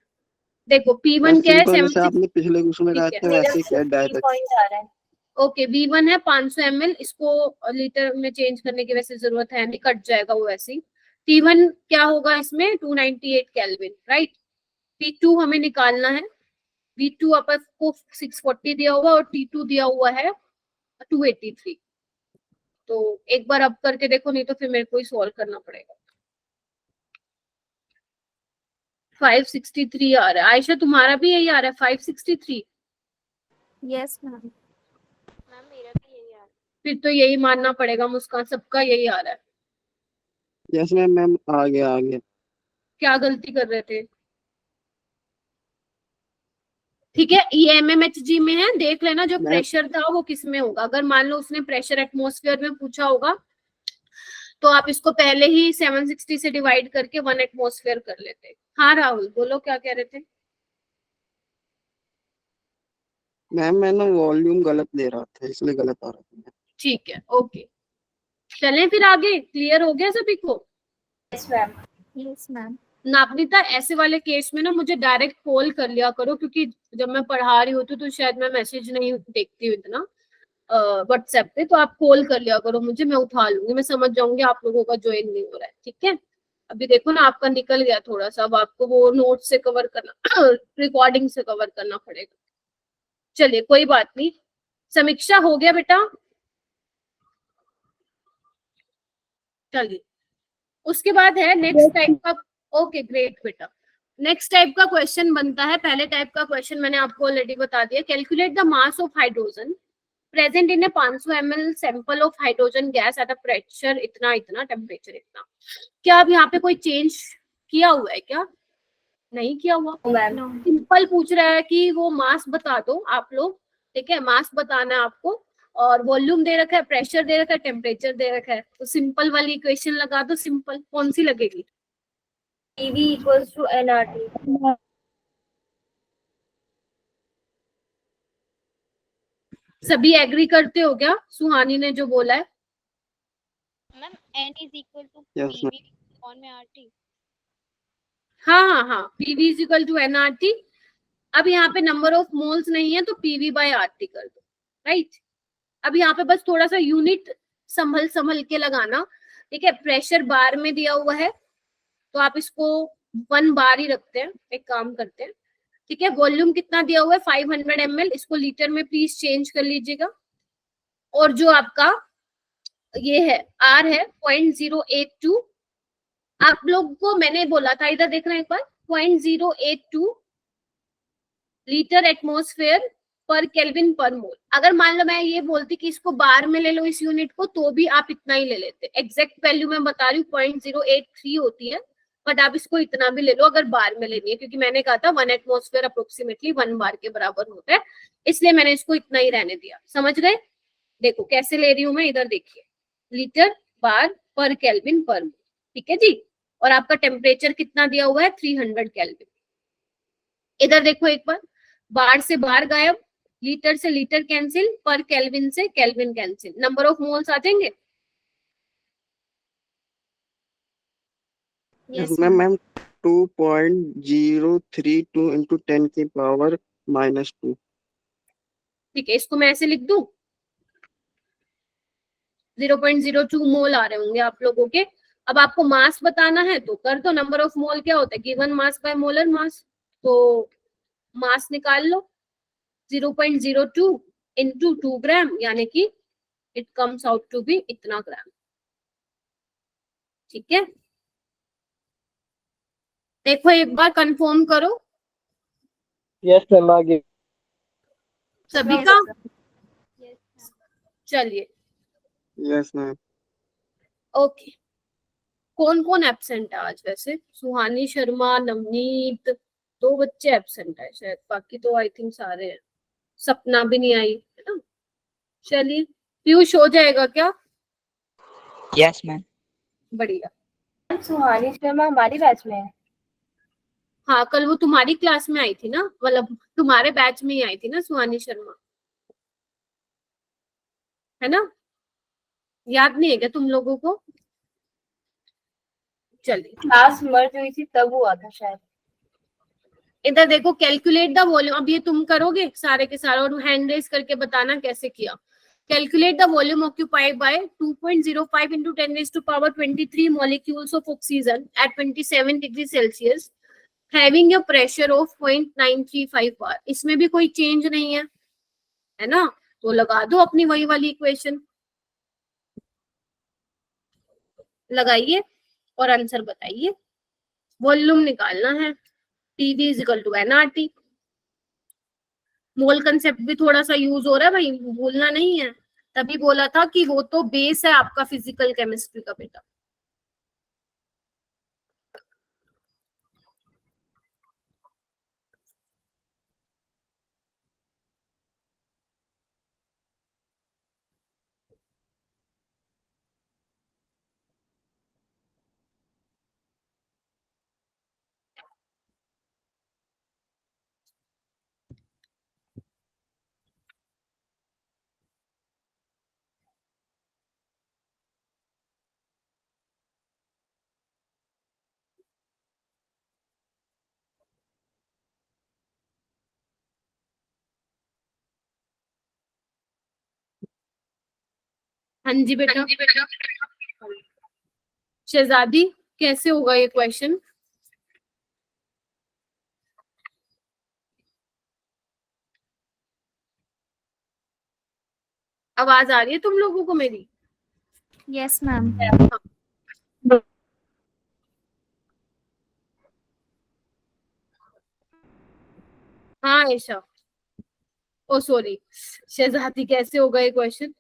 देखो P1 बस क्या है? सिंपल जैसे 76। आपने पिछले क्वेश्चन में कहा ठीक है, था मेरा वैसे ही किया 50 डायरेक्ट। पॉइंट आ रहा है। ओके V1 है 500 ml, इसको लीटर में चेंज करने की वैसे जरूरत है नहीं, कट जाएगा वो ऐसे ही। T1 क्या होगा इसमें? 298 केल्विन, राइट? P2 हमें निकालना है। V2 अपन को 640 दिया हुआ और T2 दिया हुआ है 283। तो एक बार अब करके देखो, नहीं तो फिर मेरे को ही सॉल्व करना पड़ेगा। 563 आ रहा है। आयशा तुम्हारा भी यही आ रहा है 563? Yes ma'am. मैम मेरा भी यही आ रहा है। फिर तो यही मानना पड़ेगा मुस्कान, सबका यही आ रहा है। यस मैम, मैम आ गया। क्या गलती कर रहे थे? ठीक है, ये MMHG में है, देख लेना जो मैम प्रेशर था वो किस में होगा। अगर मान लो उसने प्रेशर एटमॉस्फेयर में पूछा होगा तो आप इसको पहले ही 760 से डिवाइड करके 1 एटमॉस्फेयर कर लेते। हाँ राहुल बोलो, क्या कह रहे थे? मैम मैं ना वॉल्यूम गलत दे रहा था इसलिए गलत आ रहा था। ठीक है, ओके, चलें फिर आगे। क्लियर हो गया सभी को? Yes ma'am. Yes ma'am. नापनीता, ऐसे वाले केस में ना मुझे डायरेक्ट कॉल कर लिया करो, क्योंकि जब मैं पढ़ा रही होती हूँ तो शायद मैं मैसेज नहीं देखती हूँ इतना व्हाट्सएप पे, तो आप कॉल कर लिया करो मुझे, मैं उठा लूंगी, मैं समझ जाऊंगी आप लोगों का ज्वाइन नहीं हो रहा है। ठीक है, अभी देखो ना आपका निकल गया थोड़ा सा, अब आपको वो नोट से कवर करना रिकॉर्डिंग से कवर करना पड़ेगा। चलिए कोई बात नहीं। समीक्षा हो गया बेटा? चलिए उसके बाद है नेक्स्ट टाइप का। ओके ग्रेट बेटा। नेक्स्ट टाइप का क्वेश्चन बनता है, पहले टाइप का क्वेश्चन मैंने आपको ऑलरेडी बता दिया। Calculate the mass of hydrogen present in A 500 ml sample of hydrogen gas at a pressure इतना इतना, टेम्परेचर इतना। क्या अब यहाँ पे कोई चेंज किया हुआ है क्या? नहीं किया हुआ। मैम सिंपल पूछ रहा है कि वो मास बता दो आप लोग। ठीक है, मास बताना है आपको, और वॉल्यूम दे रखा है, प्रेशर दे रखा है, टेम्परेचर दे रखा है। तो सिंपल वाली इक्वेशन लगा दो। सिंपल कौन सी लगेगी? PV equals to nRT। सभी एग्री करते हो क्या सुहानी ने जो बोला है? Ma'am n is equal to yes PV on में RT। हाँ, PV is equal to nRT। अब यहाँ पे नंबर ऑफ मोल्स नहीं है तो PV by RT कर दो, राइट? अब यहाँ पे बस थोड़ा सा यूनिट संभल के लगाना। ठीक है, प्रेशर बार में दिया हुआ है तो आप इसको 1 बार ही रखते हैं, एक काम करते हैं। ठीक है, वॉल्यूम कितना दिया हुआ है? 500 ml, इसको लीटर में प्लीज चेंज कर लीजिएगा। और जो आपका ये है R है 0.082। आप लोग को मैंने बोला था, इधर देखना एक बार, 0.082 litre atmosphere per kelvin per मोल। अगर मान लो मैं ये बोलती कि इसको बार में ले लो इस यूनिट को, तो भी आप इतना ही ले लेते। एग्जैक्ट वैल्यू मैं बता रही हूँ 0.083 होती है, बट आप इसको इतना भी ले लो अगर बार में लेनी है, क्योंकि मैंने कहा था 1 एटमॉस्फेयर अप्रोक्सीमेटली 1 बार के बराबर होता है, इसलिए मैंने इसको इतना ही रहने दिया। समझ गए? देखो कैसे ले रही हूँ मैं, इधर देखिए, लीटर बार पर केल्विन पर मोल। ठीक है जी, और आपका टेम्परेचर कितना दिया हुआ है? 300 केल्विन। इधर देखो एक बार से बार गायब, लीटर से लीटर कैंसिल, पर केल्विन से kelvin cancel, number of moles आ जाएंगे। Yes ma'am ma'am. Ma'am 2.032 into 10 की पावर -2। ठीक है, इसको मैं ऐसे लिख दूं, 0.02 मोल आ रहे होंगे आप लोगों के। अब आपको मास बताना है तो कर दो, नंबर ऑफ मोल क्या होता है? Given mass by molar mass. तो मास निकाल लो, 0.02 into 2 ग्राम, यानी कि it comes out to be इतना ग्राम। ठीक है, देखो एक बार कंफर्म करो यस मैम, आगे। सभी Yes, का। sir. चलिए यस मैम। ओके, कौन कौन एब्सेंट है आज? वैसे सुहानी शर्मा, नवनीत, 2 बच्चे एब्सेंट है शायद, बाकी तो आई थिंक सारे हैं। सपना भी नहीं आई है ना। चलिए पीयूष हो जाएगा क्या? Yes ma'am. बढ़िया। सुहानी शर्मा हमारी बैच में है। हाँ कल वो तुम्हारी क्लास में आई थी ना, मतलब तुम्हारे बैच में ही आई थी ना सुहानी शर्मा, है ना? याद नहीं है क्या तुम लोगों को? चलिए क्लास मर्ज हुई थी तब हुआ था शायद। इधर देखो, कैलकुलेट द वॉल्यूम। अब ये तुम करोगे सारे के सारे और हैंड रेज करके बताना कैसे किया। Calculate the volume occupied by 2.05 into 10 raised to power 23 molecules of oxygen at 27 degrees Celsius, having a pressure of 0.935 bar. इसमें भी कोई चेंज नहीं है ना? तो लगा दो अपनी वही वाली इक्वेशन, लगाइए और आंसर बताइए। वॉल्यूम निकालना है, PV is equal to nRT। Mole concept भी थोड़ा सा यूज हो रहा है भाई, भूलना नहीं है। तभी बोला था कि वो तो बेस है आपका फिजिकल केमिस्ट्री का बेटा। हाँ जी बेटा। शहजादी कैसे होगा ये क्वेश्चन? आवाज आ रही है तुम लोगों को मेरी? Yes, ma'am. हाँ ऐशा, ओ सॉरी शहजादी, कैसे होगा ये क्वेश्चन?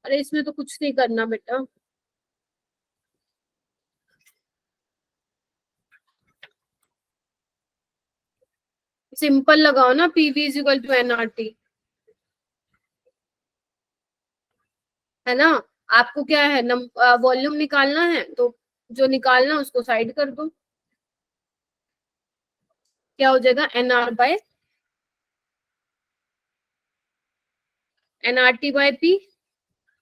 अरे इसमें तो कुछ नहीं करना बेटा, सिंपल लगाओ ना, PV is equal to nRT, है ना? आपको क्या है, वॉल्यूम निकालना है तो जो निकालना उसको साइड कर दो। क्या हो जाएगा? NR by nRT by P।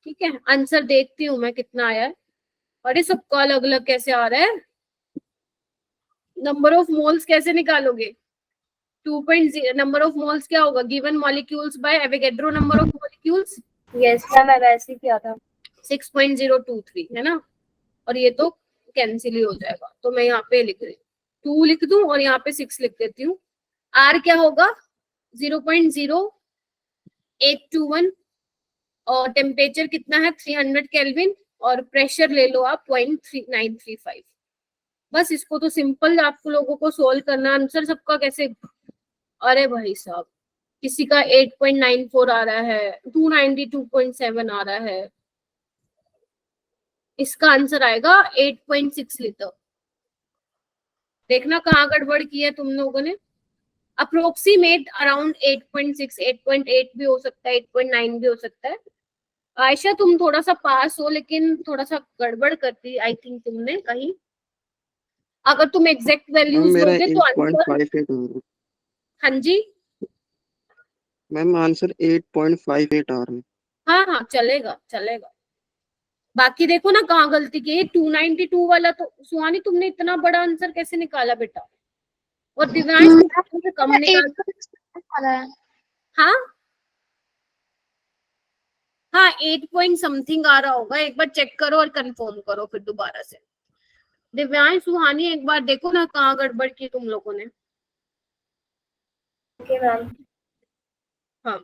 ठीक है, आंसर देखती हूँ मैं कितना आया है। और ये सबका अलग अलग कैसे आ रहा है? नंबर ऑफ मोल्स कैसे निकालोगे? 2.0 नंबर ऑफ मोल्स क्या होगा? Given molecules bye Avogadro number of molecules. Yes ma'am, मैं वैसे ही किया था। 6.023 है ना? और ये तो कैंसिल ही हो जाएगा, तो मैं यहाँ पे लिख रही हूँ 2 लिख दूं और यहाँ पे 6 लिख देती हूँ। R क्या होगा? 0.0821 और टेम्परेचर कितना है? 300 केल्विन और प्रेशर ले लो आप 0.3935। बस इसको तो सिंपल आप लोगों को सोल्व करना। आंसर सबका कैसे? अरे भाई साहब, किसी का 8.94 आ रहा है, 292.7 आ रहा है। इसका आंसर आएगा 8.6 लीटर। देखना कहाँ गड़बड़ की है तुम लोगों ने। अप्रोक्सीमेट अराउंड 8.6, 8.8 भी हो सकता है, 8.9 भी हो सकता है। आयशा तुम थोड़ा सा पास हो, लेकिन थोड़ा सा गड़बड़ करती आई थिंक तुमने कहीं। अगर तुम एग्जैक्ट वैल्यूज मेरा दोगे तो आंसर। 8.58 आ रहा है। हाँ जी मैम आंसर 8.58 आ रहा है। हाँ हाँ चलेगा चलेगा। बाकी देखो ना कहाँ गलती की है। 292 वाला तो सुहानी तुमने इतना बड़ा आंसर कैसे निकाला बेटा? और दिव्यांश तुमसे कम निकाल। हाँ हाँ 8 पॉइंट समथिंग आ रहा होगा, एक बार चेक करो और कंफर्म करो फिर दोबारा से। दिव्यांश सुहानी एक बार देखो ना कहाँ गड़बड़ की तुम लोगों ने। Okay ma'am. हाँ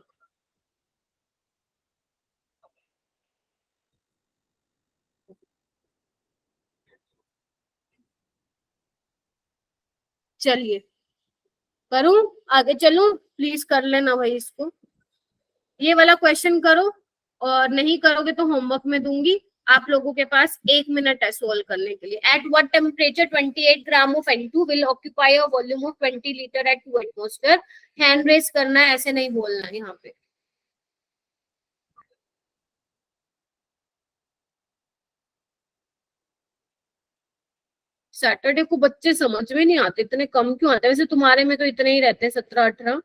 चलिए करूं आगे, चलूं? प्लीज कर लेना भाई इसको, ये वाला क्वेश्चन करो, और नहीं करोगे तो होमवर्क में दूंगी। आप लोगों के पास 1 मिनट है सोल्व करने के लिए। At what temperature 28 gram of N2 will occupy a volume of 20 litre at 2 atmosphere. Hand raise करना है, ऐसे नहीं बोलना है यहाँ पे। सैटरडे को बच्चे समझ में नहीं आते, इतने कम क्यों आते हैं? वैसे तुम्हारे में तो इतने ही रहते हैं, 17-18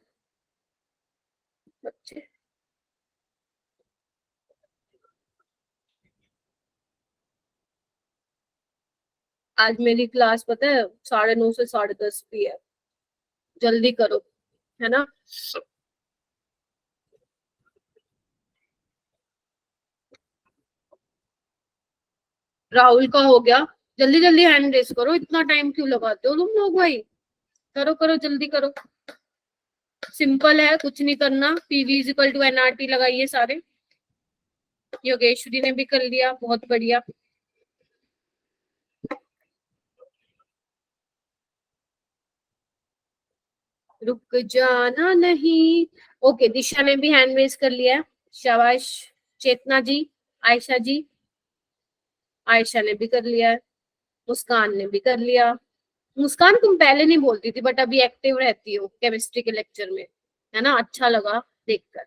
बच्चे। आज मेरी क्लास पता है 9:30 से 10:30 भी है। जल्दी करो, है ना? राहुल का हो गया। जल्दी जल्दी हैंड रेस करो, इतना टाइम क्यों लगाते हो तुम लोग भाई? करो करो जल्दी करो, सिंपल है, कुछ नहीं करना। PV is equal to NRT लगाइए सारे। योगेश्वरी ने भी कर लिया, बहुत बढ़िया। रुक जाना नहीं। ओके दिशा ने भी हैंड रेस कर लिया है, शाबाश। चेतना जी, आयशा जी, आयशा ने भी कर लिया है, मुस्कान ने भी कर लिया। मुस्कान तुम पहले नहीं बोलती थी बट अभी एक्टिव रहती हो केमिस्ट्री के लेक्चर में, है ना? अच्छा लगा देखकर।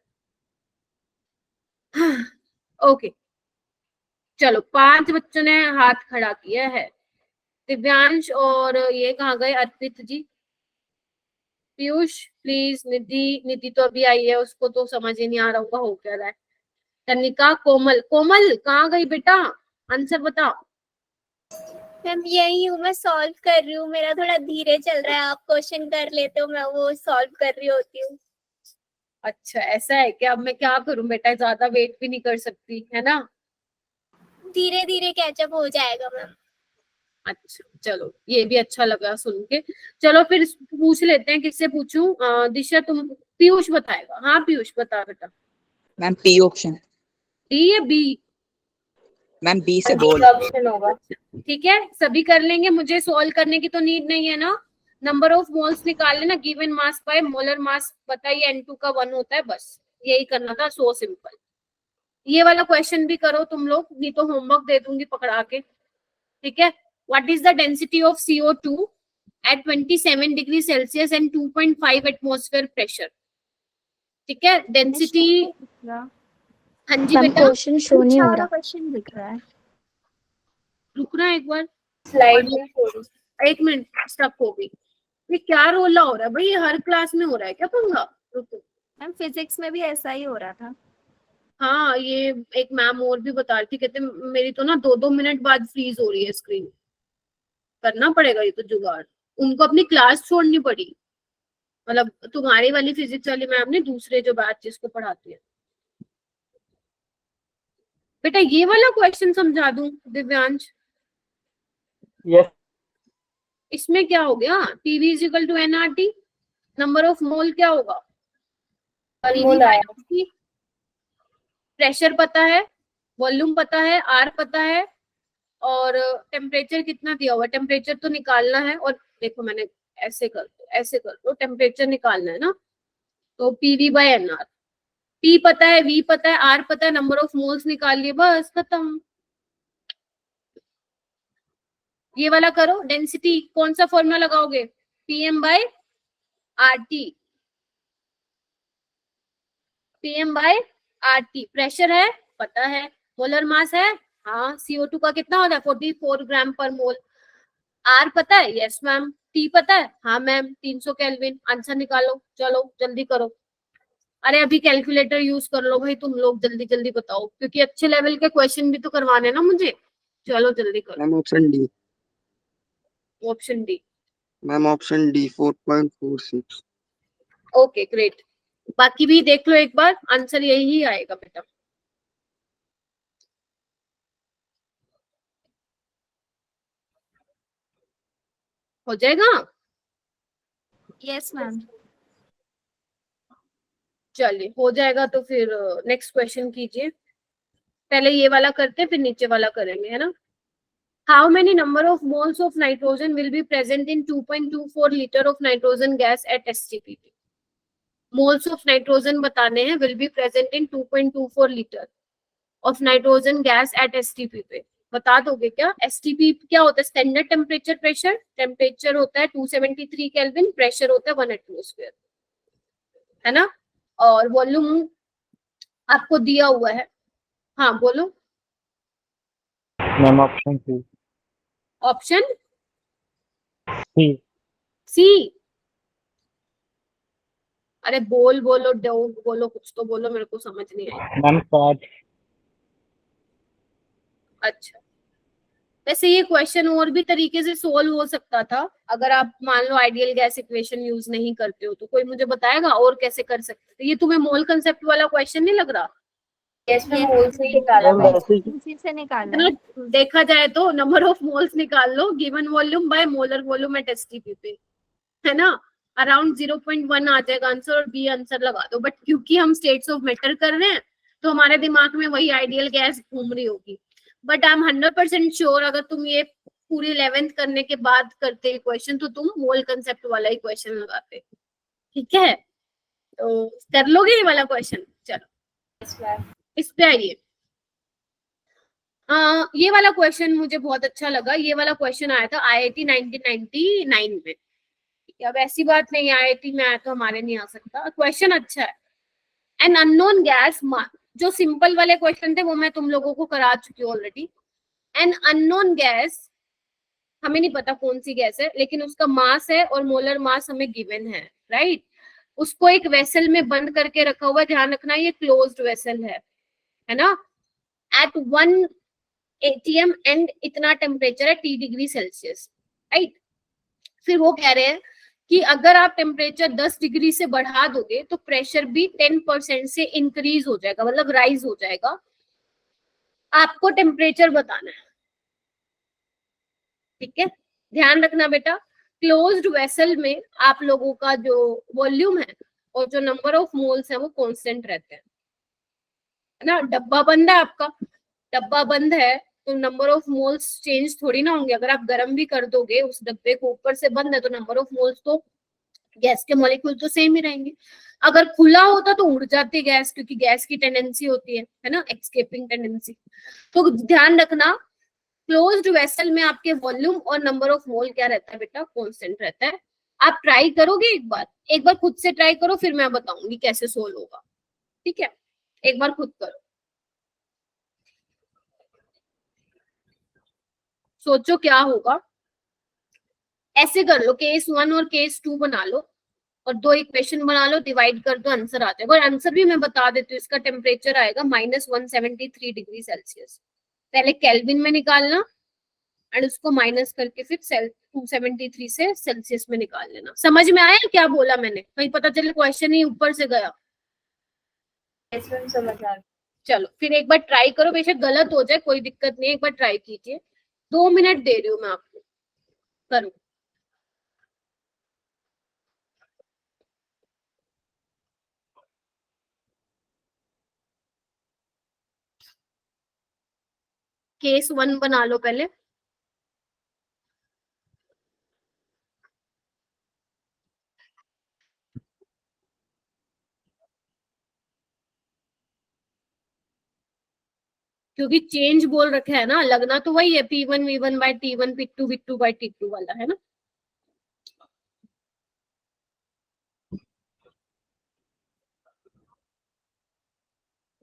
ओके चलो 5 बच्चों ने हाथ खड़ा किया है। दिव्यांश और ये कहाँ गए? अर्पित जी, पीयूष प्लीज। निधि, निधि तो अभी आई है, उसको तो समझ ही नहीं आ रहा होगा हो क्या रहा है। तनिका, कोमल, कोमल कहाँ गई बेटा? आंसर बताओ। मैम यही हूँ, मैं सॉल्व कर रही हूँ, मेरा थोड़ा धीरे चल रहा है, आप क्वेश्चन कर लेते हो, मैं वो सॉल्व कर रही होती हूँ। अच्छा ऐसा है क्या? अब मैं क्या करूं बेटा, ज्यादा वेट भी नहीं कर सकती, है ना? धीरे धीरे कैचअप हो जाएगा मैम। अच्छा चलो, ये भी अच्छा लगा सुन के। चलो फिर पूछ लेते हैं, किससे पूछूं? दिशा तुम, पीयूष बताएगा। हाँ पीयूष बता बेटा। Ma'am P option. डी या बी? मैम बी से बोल। ऑप्शन होगा। ठीक है सभी कर लेंगे, मुझे सॉल्व करने की तो नीड नहीं है ना। नंबर ऑफ मोल्स निकाल लेना, given mass by molar mass बताइए, N2 का 1 होता है, बस यही करना था, सो सिंपल। ये वाला क्वेश्चन भी करो तुम लोग, नहीं तो होमवर्क दे दूंगी पकड़ा के, ठीक है? What is the density of CO2 at 27 degree Celsius and 2.5 atmosphere pressure? ठीक है डेंसिटी। हाँ जी बेटा, क्वेश्चन शो नहीं हो रहा, क्वेश्चन दिख रहा है। रुकना एक बार, स्लाइड में थोड़ी। 1 मिनट स्टक हो गई। ये क्या रोला हो रहा है भाई? हर क्लास में हो रहा है क्या पंगा? रुको। मैम फिजिक्स में भी ऐसा ही हो रहा था। हाँ ये एक मैम और भी बता रही थी, कहते मेरी तो ना 2-2 मिनट बाद फ्रीज हो रही है स्क्रीन। करना पड़ेगा ये तो जुगाड़, उनको अपनी क्लास छोड़नी पड़ी। मतलब तुम्हारी वाली फिजिक्स वाली मैम ने दूसरे जो बैच जिसको पढ़ाती है। बेटा ये वाला क्वेश्चन समझा दूं दिव्यांश? यस इसमें क्या हो गया? PV is equal to NRT, number of mole क्या होगा? मोल आया। प्रेशर पता है, वॉल्यूम पता है, आर पता है, और टेम्परेचर कितना दिया हुआ? टेम्परेचर तो निकालना है। और देखो मैंने ऐसे कर दो, ऐसे कर दो, टेम्परेचर निकालना है ना, तो पीवी बाय एनआर। पी पता है, वी पता है, आर पता है, नंबर ऑफ मोल्स निकाल लिए, बस खत्म। ये वाला करो, डेंसिटी कौन सा फॉर्मूला लगाओगे? PM by RT, PM by RT. Pressure है पता है, मोलर मास है, हाँ CO2 का कितना होता है 44 ग्राम पर मोल। आर पता है, यस मैम। टी पता है, हाँ मैम 300 केल्विन। आंसर निकालो, चलो जल्दी करो। अरे अभी कैलकुलेटर यूज कर लो भाई तुम लोग, जल्दी जल्दी बताओ, क्योंकि अच्छे लेवल के क्वेश्चन भी तो करवाने हैं ना मुझे। चलो जल्दी करो। Ma'am option D. Option D. Ma'am option D 4.46। Okay great. बाकी भी देख लो एक बार, आंसर यही आएगा बेटा। हो जाएगा। Yes ma'am. चलिए हो जाएगा तो फिर नेक्स्ट क्वेश्चन कीजिए। पहले ये वाला करते हैं फिर नीचे वाला करेंगे, है ना। How many number of moles of nitrogen will be present in 2.24 litre of nitrogen gas at STP. Moles of nitrogen बताने हैं, will be present in 2.24 litre of nitrogen gas at STP. बता दोगे क्या? एसटीपी क्या होता है? Standard temperature pressure. Temperature होता है 273 केल्विन, प्रेशर होता है 1 एटमॉस्फेयर, है ना। और वॉल्यूम आपको दिया हुआ है। हाँ बोलो। Ma'am option C. Option C. C. अरे बोल बोलो, डोंट बोलो, कुछ तो बोलो, मेरे को समझ नहीं आई। मैम 60। अच्छा, वैसे ये क्वेश्चन और भी तरीके से सोल्व हो सकता था, अगर आप मान लो आइडियल गैस इक्वेशन यूज नहीं करते हो तो। कोई मुझे बताएगा और कैसे कर सकते थे? ये तुम्हें मोल कंसेप्ट वाला क्वेश्चन नहीं लग रहा? यस मैम, मोल से ही निकाला मैम मैम। वैसे इसी से निकालना इतना है। देखा जाए तो नंबर ऑफ मोल्स निकाल लो, given volume by molar volume at STP पे, है ना। अराउंड 0.1 आ जाएगा आंसर, और बी आंसर लगा दो। बट क्योंकि हम स्टेट्स ऑफ मैटर कर रहे हैं तो हमारे दिमाग में वही आइडियल गैस घूम रही होगी। बट आई एम 100% श्योर, अगर तुम ये पूरी 11th करने के बाद करते क्वेश्चन तो तुम मोल कंसेप्ट वाला ही क्वेश्चन लगाते। ठीक है, तो कर लोगे ये वाला क्वेश्चन? चलो यस मैम। इस पे आइए। ये वाला क्वेश्चन मुझे बहुत अच्छा लगा। ये वाला क्वेश्चन आया था IIT 1999 में। अब ऐसी बात नहीं IIT में आया तो हमारे नहीं आ सकता। क्वेश्चन अच्छा है। एन अननोन गैस, जो सिंपल वाले क्वेश्चन थे वो मैं तुम लोगों को करा चुकी हूँ ऑलरेडी। एन अननोन गैस, हमें नहीं पता कौन सी गैस है, लेकिन उसका मास है और मोलर मास हमें गिवन है, राइट। उसको एक वेसल में बंद करके रखा हुआ, ध्यान रखना ये क्लोज्ड वेसल है ना। एट 1 ATM एंड इतना टेम्परेचर है T डिग्री सेल्सियस, राइट। फिर वो कह रहे हैं कि अगर आप टेम्परेचर 10 डिग्री से बढ़ा दोगे तो प्रेशर भी 10% से इंक्रीज हो जाएगा, मतलब राइज हो जाएगा। आपको टेम्परेचर बताना है, ठीक है। ध्यान रखना बेटा, क्लोज्ड वेसल में आप लोगों का जो वॉल्यूम है और जो नंबर ऑफ मोल्स है वो कांस्टेंट रहते हैं, है ना। डब्बा बंद है आपका, डब्बा बंद है तो नंबर ऑफ मोल्स चेंज थोड़ी ना होंगे। अगर आप गर्म भी कर दोगे उस डब्बे को, ऊपर से बंद है तो नंबर ऑफ मोल्स तो गैस के मॉलिक्यूल तो सेम ही रहेंगे। अगर खुला होता तो उड़ जाती गैस, क्योंकि गैस की टेंडेंसी होती है ना, एस्केपिंग टेंडेंसी। तो ध्यान रखना, क्लोज्ड वेसल में आपके वॉल्यूम और नंबर ऑफ मोल क्या रहता है बेटा? कांस्टेंट रहता है। आप ट्राई करोगे एक बार खुद से ट्राई करो, फिर मैं बताऊंगी कैसे सोल्व होगा, ठीक है। एक बार खुद करो, सोचो क्या होगा। ऐसे कर लो, केस 1 और केस 2 बना लो और 2 इक्वेशन बना लो, डिवाइड कर दो, आंसर आ जाएगा। और आंसर भी मैं बता देती हूँ, इसका टेम्परेचर आएगा -173 डिग्री सेल्सियस। पहले केल्विन में निकालना एंड उसको माइनस करके फिर 273 से सेल्सियस में निकाल लेना। समझ में आया क्या बोला मैंने? कहीं पता चले क्वेश्चन ही ऊपर से गया। यस मैम, समझ आ गया। चलो फिर एक बार ट्राई करो, बेशक गलत हो जाए कोई दिक्कत नहीं, एक बार ट्राई कीजिए। 2 मिनट दे रही हूँ मैं आपको, करो। केस 1 बना लो पहले। क्योंकि चेंज बोल रखा है ना, लगना तो वही है P1 V1 bye T1 P2 V2 bye T2 वाला, है ना।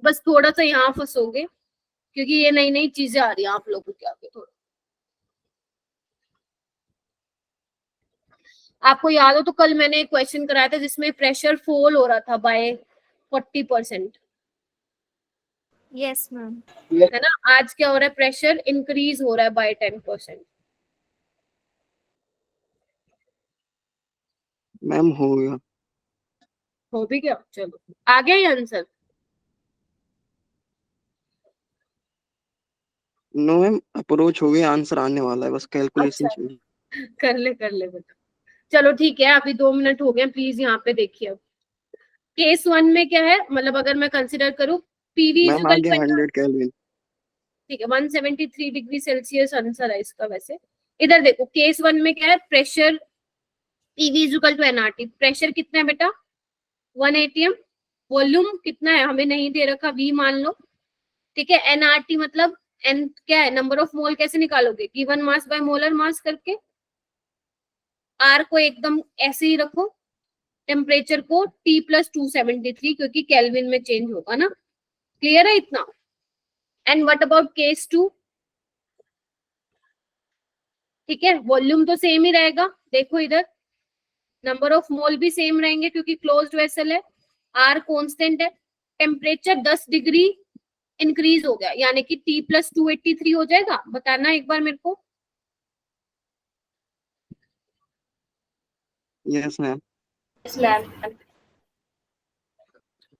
बस थोड़ा सा यहाँ फंसोगे क्योंकि ये नई नई चीजें आ रही है आप लोगों के आगे। थोड़ा आपको याद हो तो कल मैंने एक क्वेश्चन कराया था जिसमें प्रेशर फॉल हो रहा था बाय 40%, Yes, ma'am. है ना। आज क्या हो रहा है, प्रेशर इंक्रीज हो रहा है बाय 10%। मैम हो गया। हो भी गया, चलो आ गया ये आंसर। नो मैम, अप्रोच हो गया, आंसर आने वाला है, बस कैलकुलेशन अच्छा, चाहिए। कर ले बेटा। चलो ठीक है, अभी 2 मिनट हो गए, प्लीज यहाँ पे देखिए। अब केस 1 में क्या है, मतलब अगर मैं कंसिडर करूँ पीवी मैम आ इक्वल गया टू, 100 केल्विन। ठीक है 173 डिग्री सेल्सियस आंसर है इसका। वैसे इधर देखो, केस 1 में क्या है, pressure PV equal to NRT. Pressure कितना है बेटा, 1 atm। वॉल्यूम कितना है हमें नहीं दे रखा, वी मान लो, ठीक है। एनआरटी मतलब एन क्या है, नंबर ऑफ मोल कैसे निकालोगे, given mass by molar mass करके। आर को एकदम ऐसे ही रखो, टेम्परेचर को T + 273 क्योंकि केल्विन में चेंज होगा ना। क्लियर है इतना। एंड व्हाट अबाउट केस 2, ठीक है, वॉल्यूम तो सेम ही रहेगा, देखो इधर नंबर ऑफ मोल भी सेम रहेंगे क्योंकि क्लोज्ड वेसल है। आर कांस्टेंट है, टेम्परेचर 10 डिग्री इंक्रीज हो गया, यानी कि T + 283 हो जाएगा। बताना एक बार मेरे को। Yes ma'am. Yes ma'am.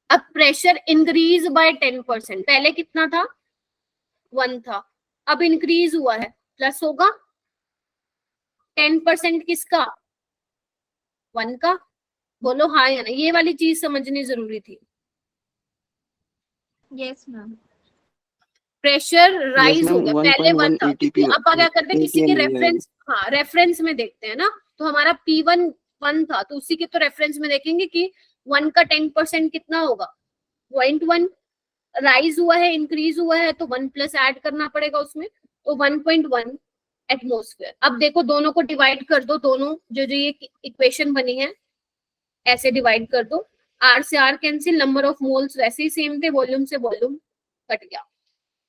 अब प्रेशर इंक्रीज बाय 10%, पहले कितना था, 1 था, अब इंक्रीज हुआ है, प्लस होगा 10% किसका, 1 का। बोलो हाँ या नहीं, ये वाली चीज समझनी जरूरी थी। Yes, ma'am. Pressure yes rise हो मैम, गया, पहले 1 था 1.1 क्योंकि ATP अब क्या करते हैं किसी के ATM हो जाएगा। रेफरेंस, हाँ रेफरेंस में देखते हैं ना, तो हमारा P1 1 था, तो उसी के तो रेफरेंस में देखेंगे कि 1 का 10% कितना होगा, 0.1। राइज हुआ है, इंक्रीज हुआ है, तो 1 प्लस ऐड करना पड़ेगा उसमें, तो 1.1 एटमोस्फेयर। अब देखो दोनों को डिवाइड कर दो, दोनों जो जो ये इक्वेशन बनी है ऐसे डिवाइड कर दो, आर से R cancel, number of moles वैसे ही सेम थे, वॉल्यूम से वॉल्यूम कट गया।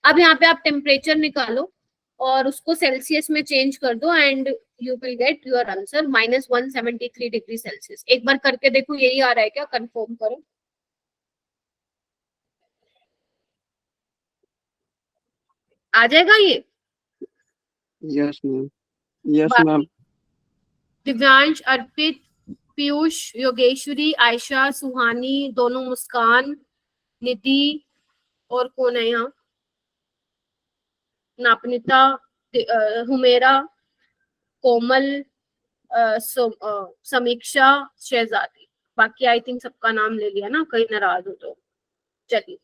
अब यहाँ पे आप टेम्परेचर निकालो और उसको सेल्सियस में चेंज कर दो and you will get your answer -173 degree Celsius. एक बार करके देखो यही आ रहा है क्या, कंफर्म करो। आ जाएगा ये। Yes ma'am. Yes ma'am. Divyansh, Arpit, Piyush, Yogeshwari, Ayesha, Suhani, दोनों, मुस्कान, निधि, और कौन है यहाँ, नापनिता, हुमेरा, कोमल, समीक्षा, शहजादी। बाकी आई थिंक सबका नाम ले लिया ना, कहीं नाराज हो तो। चलिए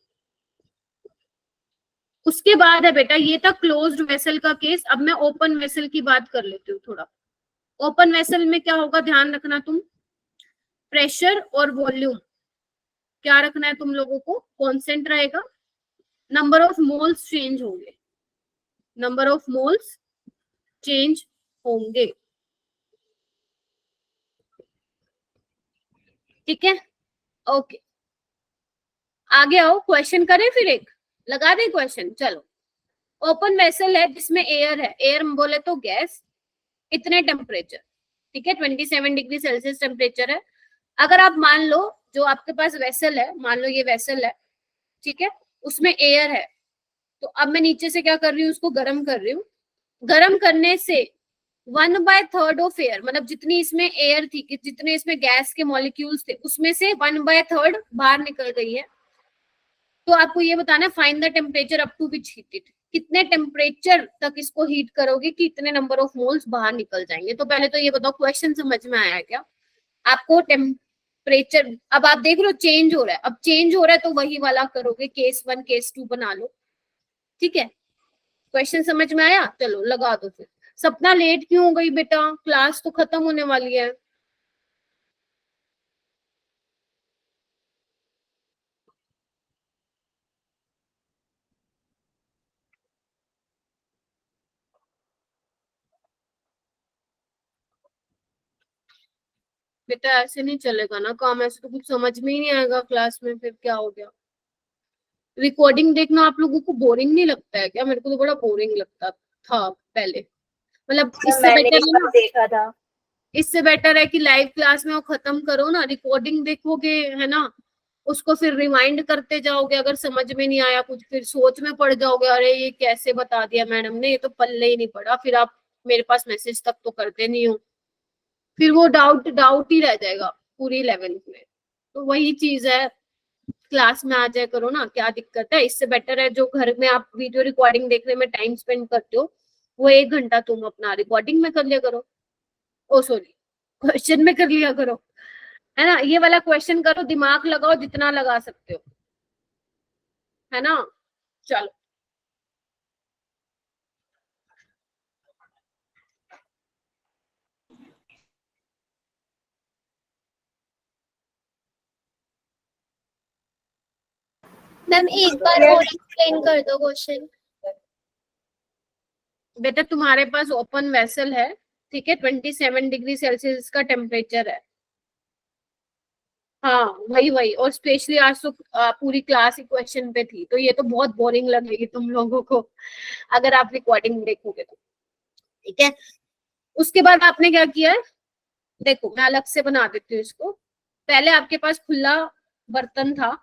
उसके बाद है बेटा, ये था क्लोज्ड वेसल का केस। अब मैं ओपन वेसल की बात कर लेती हूँ थोड़ा। ओपन वेसल में क्या होगा, ध्यान रखना तुम, प्रेशर और वॉल्यूम क्या रखना है तुम लोगों को, कांस्टेंट रहेगा। नंबर ऑफ मोल्स चेंज होंगे, नंबर ऑफ मोल्स चेंज होंगे, ठीक है। ओके, आगे आओ, क्वेश्चन करें फिर, एक लगा दें क्वेश्चन। चलो, ओपन वेसल है जिसमें एयर है, एयर बोले तो गैस, इतने टेम्परेचर, ठीक है 27 डिग्री सेल्सियस टेम्परेचर है। अगर आप मान लो जो आपके पास वेसल है, मान लो ये वेसल है, ठीक है, उसमें एयर है, तो अब मैं नीचे से क्या कर रही हूँ, उसको गर्म कर रही हूँ। गर्म करने से 1/3 ऑफ एयर, मतलब जितनी इसमें एयर थी, जितने इसमें गैस के मॉलिक्यूल्स थे, उसमें से 1/3 बाहर निकल गई है। तो आपको ये बताना है, find the temperature up to which heat it, कितने टेम्परेचर तक इसको हीट करोगे कि इतने नंबर ऑफ मोल्स बाहर निकल जाएंगे। तो पहले तो ये बताओ क्वेश्चन समझ में आया क्या आपको। टेम्परेचर अब आप देख लो चेंज हो रहा है, अब चेंज हो रहा है तो वही वाला करोगे, केस 1 केस 2 बना लो, ठीक है। क्वेश्चन समझ में आया, चलो लगा दो फिर। सपना लेट क्यों हो गई बेटा, क्लास तो खत्म होने वाली है। बेटा ऐसे नहीं चलेगा ना काम, ऐसे तो कुछ समझ में ही नहीं आएगा क्लास में, फिर क्या हो गया। रिकॉर्डिंग देखना आप लोगों को बोरिंग नहीं लगता है क्या, मेरे को तो बड़ा बोरिंग लगता था पहले, मतलब इससे मैंने बेटर एक है बार ना, देखा था। इससे बेटर है कि लाइव क्लास में वो खत्म करो ना, रिकॉर्डिंग देखोगे है ना, उसको फिर रिमाइंड करते जाओगे, अगर समझ में नहीं आया कुछ फिर सोच में पड़ जाओगे, अरे ये कैसे बता दिया मैडम ने, ये तो पल्ले ही नहीं पड़ा, फिर आप मेरे पास मैसेज तक तो करते नहीं हो, फिर वो डाउट डाउट ही रह जाएगा पूरी 11th में। तो वही चीज है, क्लास में आ जाया करो ना, क्या दिक्कत है। इससे बेटर है जो घर में आप वीडियो रिकॉर्डिंग देखने में टाइम स्पेंड करते हो, वो 1 घंटा तुम अपना रिकॉर्डिंग में कर लिया करो, ओ सॉरी क्वेश्चन में कर लिया करो, है ना। ये वाला क्वेश्चन करो, दिमाग लगाओ जितना लगा सकते हो, है ना। चलो मैम एक बार और एक्सप्लेन कर दो क्वेश्चन। बेटा तुम्हारे पास ओपन वेसल है, ठीक है, 27 डिग्री सेल्सियस का टेम्परेचर है। हाँ वही वही, और स्पेशली आज तो पूरी क्लास ही क्वेश्चन पे थी, तो ये तो बहुत बोरिंग लगेगी तुम लोगों को अगर आप रिकॉर्डिंग देखोगे तो, ठीक है। उसके बाद आपने क्या किया है, देखो मैं अलग से बना देती हूँ इसको। पहले आपके पास खुला बर्तन था,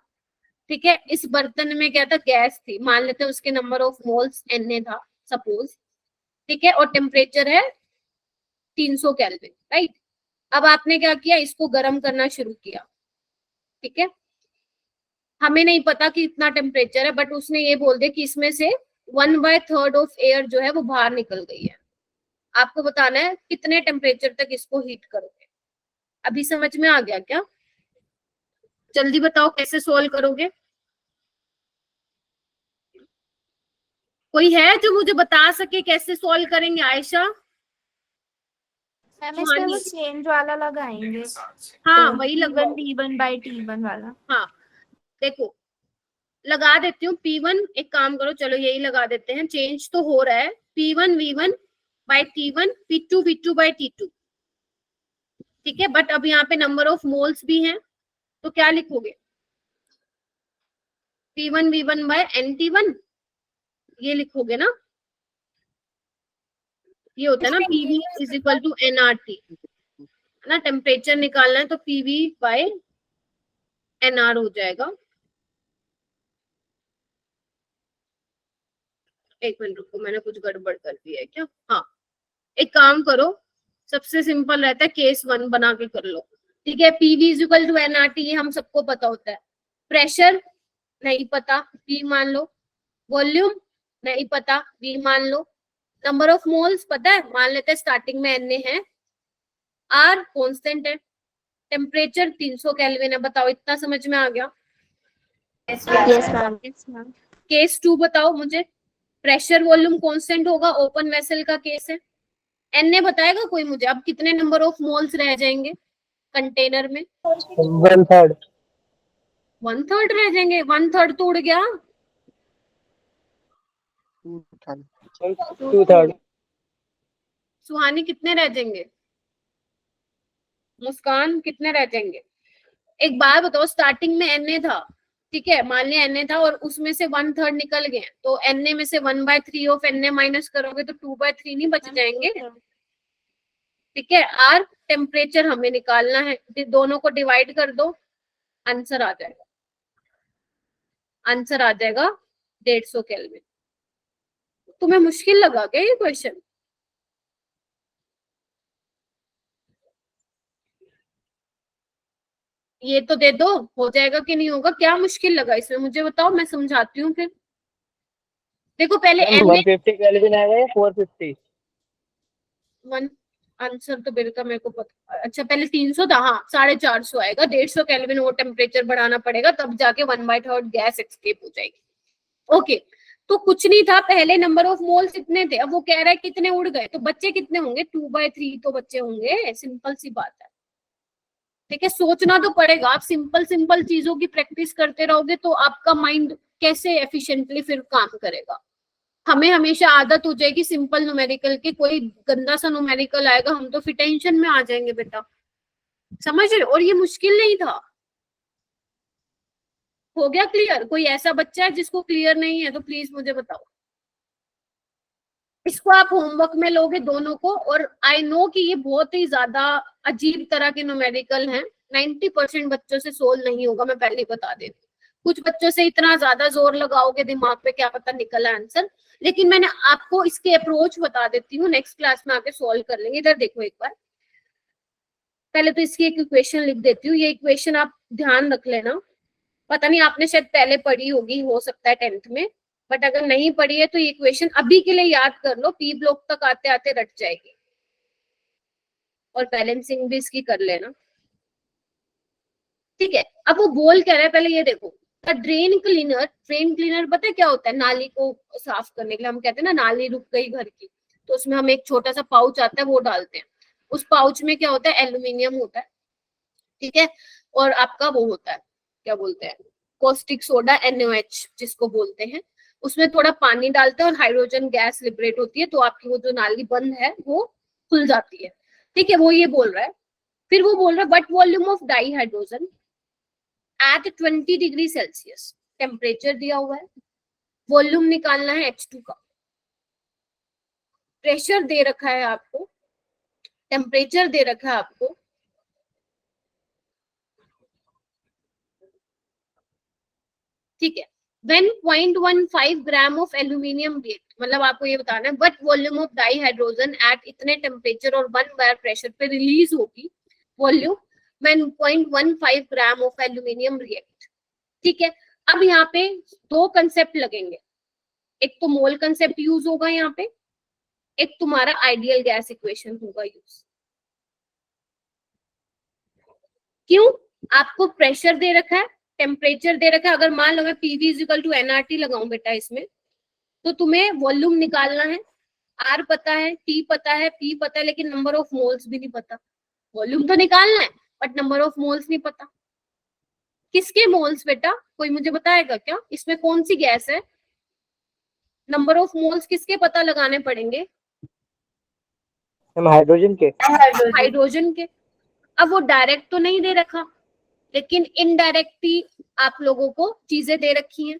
ठीक है, इस बर्तन में क्या था, गैस थी, मान लेते हैं उसके नंबर ऑफ मोल्स Na था सपोज, ठीक है, और टेम्परेचर है 300 केल्विन, राइट। अब आपने क्या किया, इसको गर्म करना शुरू किया, ठीक है। हमें नहीं पता कि इतना टेम्परेचर है, बट उसने ये बोल दिया कि इसमें से 1/3 ऑफ एयर जो है वो बाहर निकल गई है। आपको बताना है कितने टेम्परेचर तक इसको हीट करोगे। अभी समझ में आ गया क्या? जल्दी बताओ कैसे सोल्व करोगे। कोई है जो मुझे बता सके कैसे सोल्व करेंगे? आयशा, मैम इसमें वो चेंज वाला लगाएंगे। हाँ तो वही लगाओ, T1/T1 वाला। हाँ देखो लगा देती हूँ P1, एक काम करो, चलो यही लगा देते हैं, चेंज तो हो रहा है, P1 V1/T1, P2 V2/T2, ठीक है। बट अब यहाँ पे नंबर ऑफ मोल्स भी हैं, तो क्या लिखोगे, P1 V1/NT1, ये लिखोगे ना, ये होता है ना PV is equal to NRT, है ना। टेम्परेचर निकालना है तो PV/NR हो जाएगा। एक मिनट रुको, मैंने कुछ गड़बड़ कर दिया है क्या? हाँ, एक काम करो, सबसे सिंपल रहता है केस 1 बना के कर लो, ठीक है। PV is equal to NRT, ये हम सबको पता होता है। प्रेशर नहीं पता, P मान लो। वॉल्यूम नहीं पता, V मान लो। नंबर ऑफ मोल्स पता है, मान लेते हैं स्टार्टिंग में Na है, R कांस्टेंट है, टेम्परेचर 300 केल्विन है। बताओ इतना समझ में आ गया? Yes ma'am. केस 2 बताओ मुझे, प्रेशर वॉल्यूम कांस्टेंट होगा, ओपन वेसल का केस है। Na बताएगा कोई मुझे, अब कितने नंबर ऑफ मोल्स रह जाएंगे कंटेनर में? 1/3। 1/3 रह जाएंगे, 1/3 तो उड़ गया। 2/3। सुहानी कितने रह जाएंगे? मुस्कान कितने रह जाएंगे? एक बार बताओ, स्टार्टिंग में Na था, ठीक है, मान लिया Na था, और उसमें से 1/3 निकल गए, तो Na में से 1/3 ऑफ Na माइनस करोगे तो 2/3 नहीं बच जाएंगे, ठीक है। R टेम्परेचर हमें निकालना है, दोनों को डिवाइड कर दो, आंसर आ जाएगा, आंसर आ जाएगा 150 केल्विन। तुम्हें मुश्किल लगा क्या ये क्वेश्चन? ये तो दे दो, हो जाएगा कि नहीं होगा? क्या मुश्किल लगा इसमें मुझे बताओ, मैं समझाती हूँ फिर। देखो पहले Na 150 केल्विन आएगा या 450? वन, आंसर तो बिल का मेरे को पता, अच्छा पहले 300 था, हाँ 450 आएगा, 150 केल्विन वो टेम्परेचर बढ़ाना पड़ेगा, तब जाके 1/3 गैस एस्केप हो जाएगी। ओके, तो कुछ नहीं था, पहले नंबर ऑफ मोल्स इतने थे, अब वो कह रहा है कितने उड़ गए, तो बच्चे कितने होंगे? 2/3 तो बच्चे होंगे, सिंपल सी बात है, ठीक है। सोचना तो पड़ेगा, आप सिंपल सिंपल चीजों की प्रैक्टिस करते रहोगे तो आपका माइंड कैसे एफिशिएंटली फिर काम करेगा। हमें हमेशा आदत हो जाएगी सिंपल न्यूमेरिकल की, कोई गंदा सा न्यूमेरिकल आएगा हम तो फिर टेंशन में आ जाएंगे बेटा, समझ रहे हो? और ये मुश्किल नहीं था। हो गया क्लियर? कोई ऐसा बच्चा है जिसको क्लियर नहीं है तो प्लीज मुझे बताओ। इसको आप होमवर्क में लोगे दोनों को, और आई नो कि ये बहुत ही ज्यादा अजीब तरह के न्यूमेरिकल हैं, 90% बच्चों से सोल्व नहीं होगा, मैं पहले ही बता देती हूँ। कुछ बच्चों से इतना ज्यादा जोर लगाओगे दिमाग पे, क्या पता निकल आंसर, लेकिन मैंने आपको इसके अप्रोच बता देती हूँ, नेक्स्ट क्लास में आके सोल्व कर लेंगे। इधर देखो एक बार, पहले तो इसकी एक इक्वेशन लिख देती हूँ। ये इक्वेशन आप ध्यान रख लेना, पता नहीं आपने शायद पहले पढ़ी होगी, हो सकता है 10th में, बट अगर नहीं पढ़ी है तो ये इक्वेशन अभी के लिए याद कर लो, पी ब्लॉक तक आते आते रट जाएगी। और बैलेंसिंग भी इसकी कर लेना, ठीक है। अब वो बोल क्या रहा है, पहले ये देखो, ड्रेन क्लीनर। ड्रेन क्लीनर पता है क्या होता है? नाली को साफ करने के लिए हम कहते हैं ना, नाली रुक गई घर की, तो उसमें हम एक छोटा सा पाउच आता है वो डालते हैं। उस पाउच में क्या होता है? एल्यूमिनियम होता है, ठीक है, और आपका वो होता है, क्या बोलते हैं, कॉस्टिक सोडा, NaOH जिसको बोलते हैं। उसमें थोड़ा पानी डालते हैं और हाइड्रोजन गैस लिबरेट होती है, तो आपकी वो जो नाली बंद है वो खुल जाती है, ठीक है। वो ये बोल रहा है। फिर वो बोल रहा है but volume of dihydrogen at 20 degree Celsius, temperature दिया हुआ है, वॉल्यूम निकालना है H2 का, प्रेशर दे रखा है आपको, टेम्परेचर दे रखा है आपको, ठीक है। When 0.15 gram of aluminium react, मतलब आपको ये बताना है but volume of dihydrogen at इतने टेम्परेचर और 1 बार प्रेशर पे रिलीज होगी volume when 0.15 gram of aluminium react, ठीक है। अब यहाँ पे दो कंसेप्ट लगेंगे, एक तो मोल कंसेप्ट यूज होगा यहाँ पे, एक तुम्हारा आइडियल गैस इक्वेशन होगा यूज। क्यों? आपको प्रेशर दे रखा है, टेम्परेचर दे रखा है। अगर मान लो मैं PV = nRT लगाऊं बेटा इसमें, तो तुम्हें वॉल्यूम निकालना है, R पता है, T पता है, P पता है, लेकिन नंबर ऑफ मोल्स भी नहीं पता। वॉल्यूम तो निकालना है बट नंबर ऑफ मोल्स नहीं पता। किसके मोल्स बेटा? कोई मुझे बताएगा क्या? इसमें कौन सी गैस है? नंबर ऑफ मोल्स किसके पता लगाने पड़ेंगे? हम हाइड्रोजन के। हाइड्रोजन के। अब वो डायरेक्ट तो नहीं दे रखा, लेकिन इनडायरेक्टली आप लोगों को चीजें दे रखी हैं,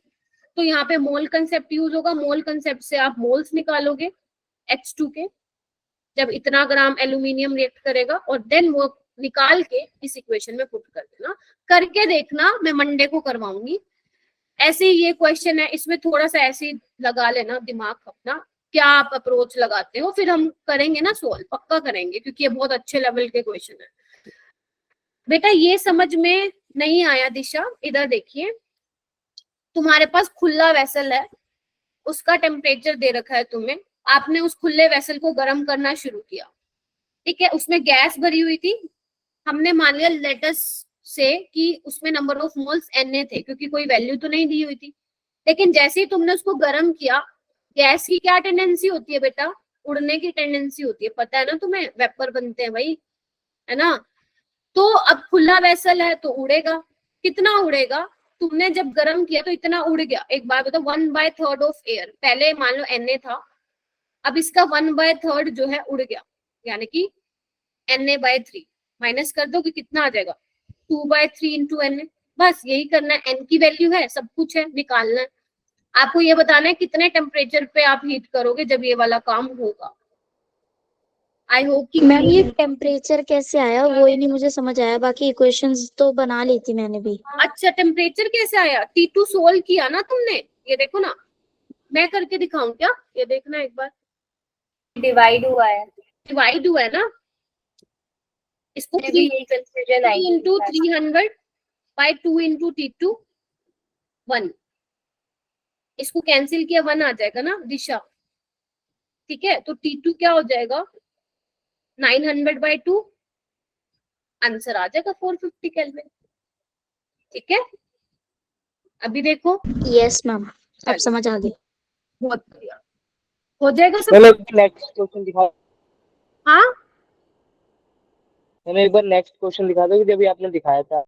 तो यहाँ पे मोल कंसेप्ट यूज होगा। मोल कंसेप्ट से आप मोल्स निकालोगे H2 के, जब इतना ग्राम एल्यूमिनियम रिएक्ट करेगा, और देन वो निकाल के इस इक्वेशन में पुट कर देना। करके देखना, मैं मंडे को करवाऊंगी। ऐसे ही ये क्वेश्चन है, इसमें थोड़ा सा ऐसे ही लगा लेना दिमाग अपना, क्या आप अप्रोच लगाते हो, फिर हम करेंगे ना सोल्व, पक्का करेंगे, क्योंकि ये बहुत अच्छे लेवल के क्वेश्चन है। बेटा ये समझ में नहीं आया दिशा, इधर देखिए, तुम्हारे पास खुला वेसल है, उसका टेम्परेचर दे रखा है तुम्हें, आपने उस खुले वेसल को गर्म करना शुरू किया, ठीक है। उसमें गैस भरी हुई थी, हमने मान लिया लेटस से कि उसमें नंबर ऑफ मोल्स Na थे, क्योंकि कोई वैल्यू तो नहीं दी हुई थी। लेकिन जैसे ही तुमने उसको गर्म किया, गैस की क्या टेंडेंसी होती है बेटा? उड़ने की टेंडेंसी होती है, पता है ना तुम्हें, वेपर बनते हैं भाई, है ना। तो अब खुला वेसल है तो उड़ेगा, कितना उड़ेगा? तुमने जब गर्म किया तो इतना उड़ गया। एक बार बताओ, 1/3 ऑफ एयर, पहले मान लो Na था, अब इसका 1/3 जो है उड़ गया, यानी कि Na/3 माइनस कर दो कि कितना आ जाएगा, 2/3 इंटू Na। बस यही करना है, n की वैल्यू है, सब कुछ है, निकालना है। आपको ये बताना है कितने टेम्परेचर पे आप हीट करोगे जब ये वाला काम होगा। आई होप कि मैम ये टेम्परेचर कैसे आया वो ही नहीं मुझे समझ आया, बाकी इक्वेशंस तो बना ली थी मैंने भी। अच्छा, टेम्परेचर कैसे आया? T2 सोल्व किया ना तुमने, ये देखो ना, मैं करके दिखाऊं क्या? ये देखना एक बार, डिवाइड हुआ है, डिवाइड हुआ है ना, इसको मुझे भी यही कंफ्यूजन आई 3/2 इंटू T2 1, इसको कैंसिल किया 1 आ जाएगा ना दिशा, ठीक है। तो T2 क्या हो जाएगा? 900/2, आंसर आ जाएगा 450 केल्विन, ठीक है। अभी देखो, यस मैम, अब समझ आ गई। बहुत बढ़िया हो जाएगा सब। चलो नेक्स्ट क्वेश्चन दिखाओ। हाँ, हमें एक बार नेक्स्ट क्वेश्चन दिखा दो, कि जब आपने दिखाया था।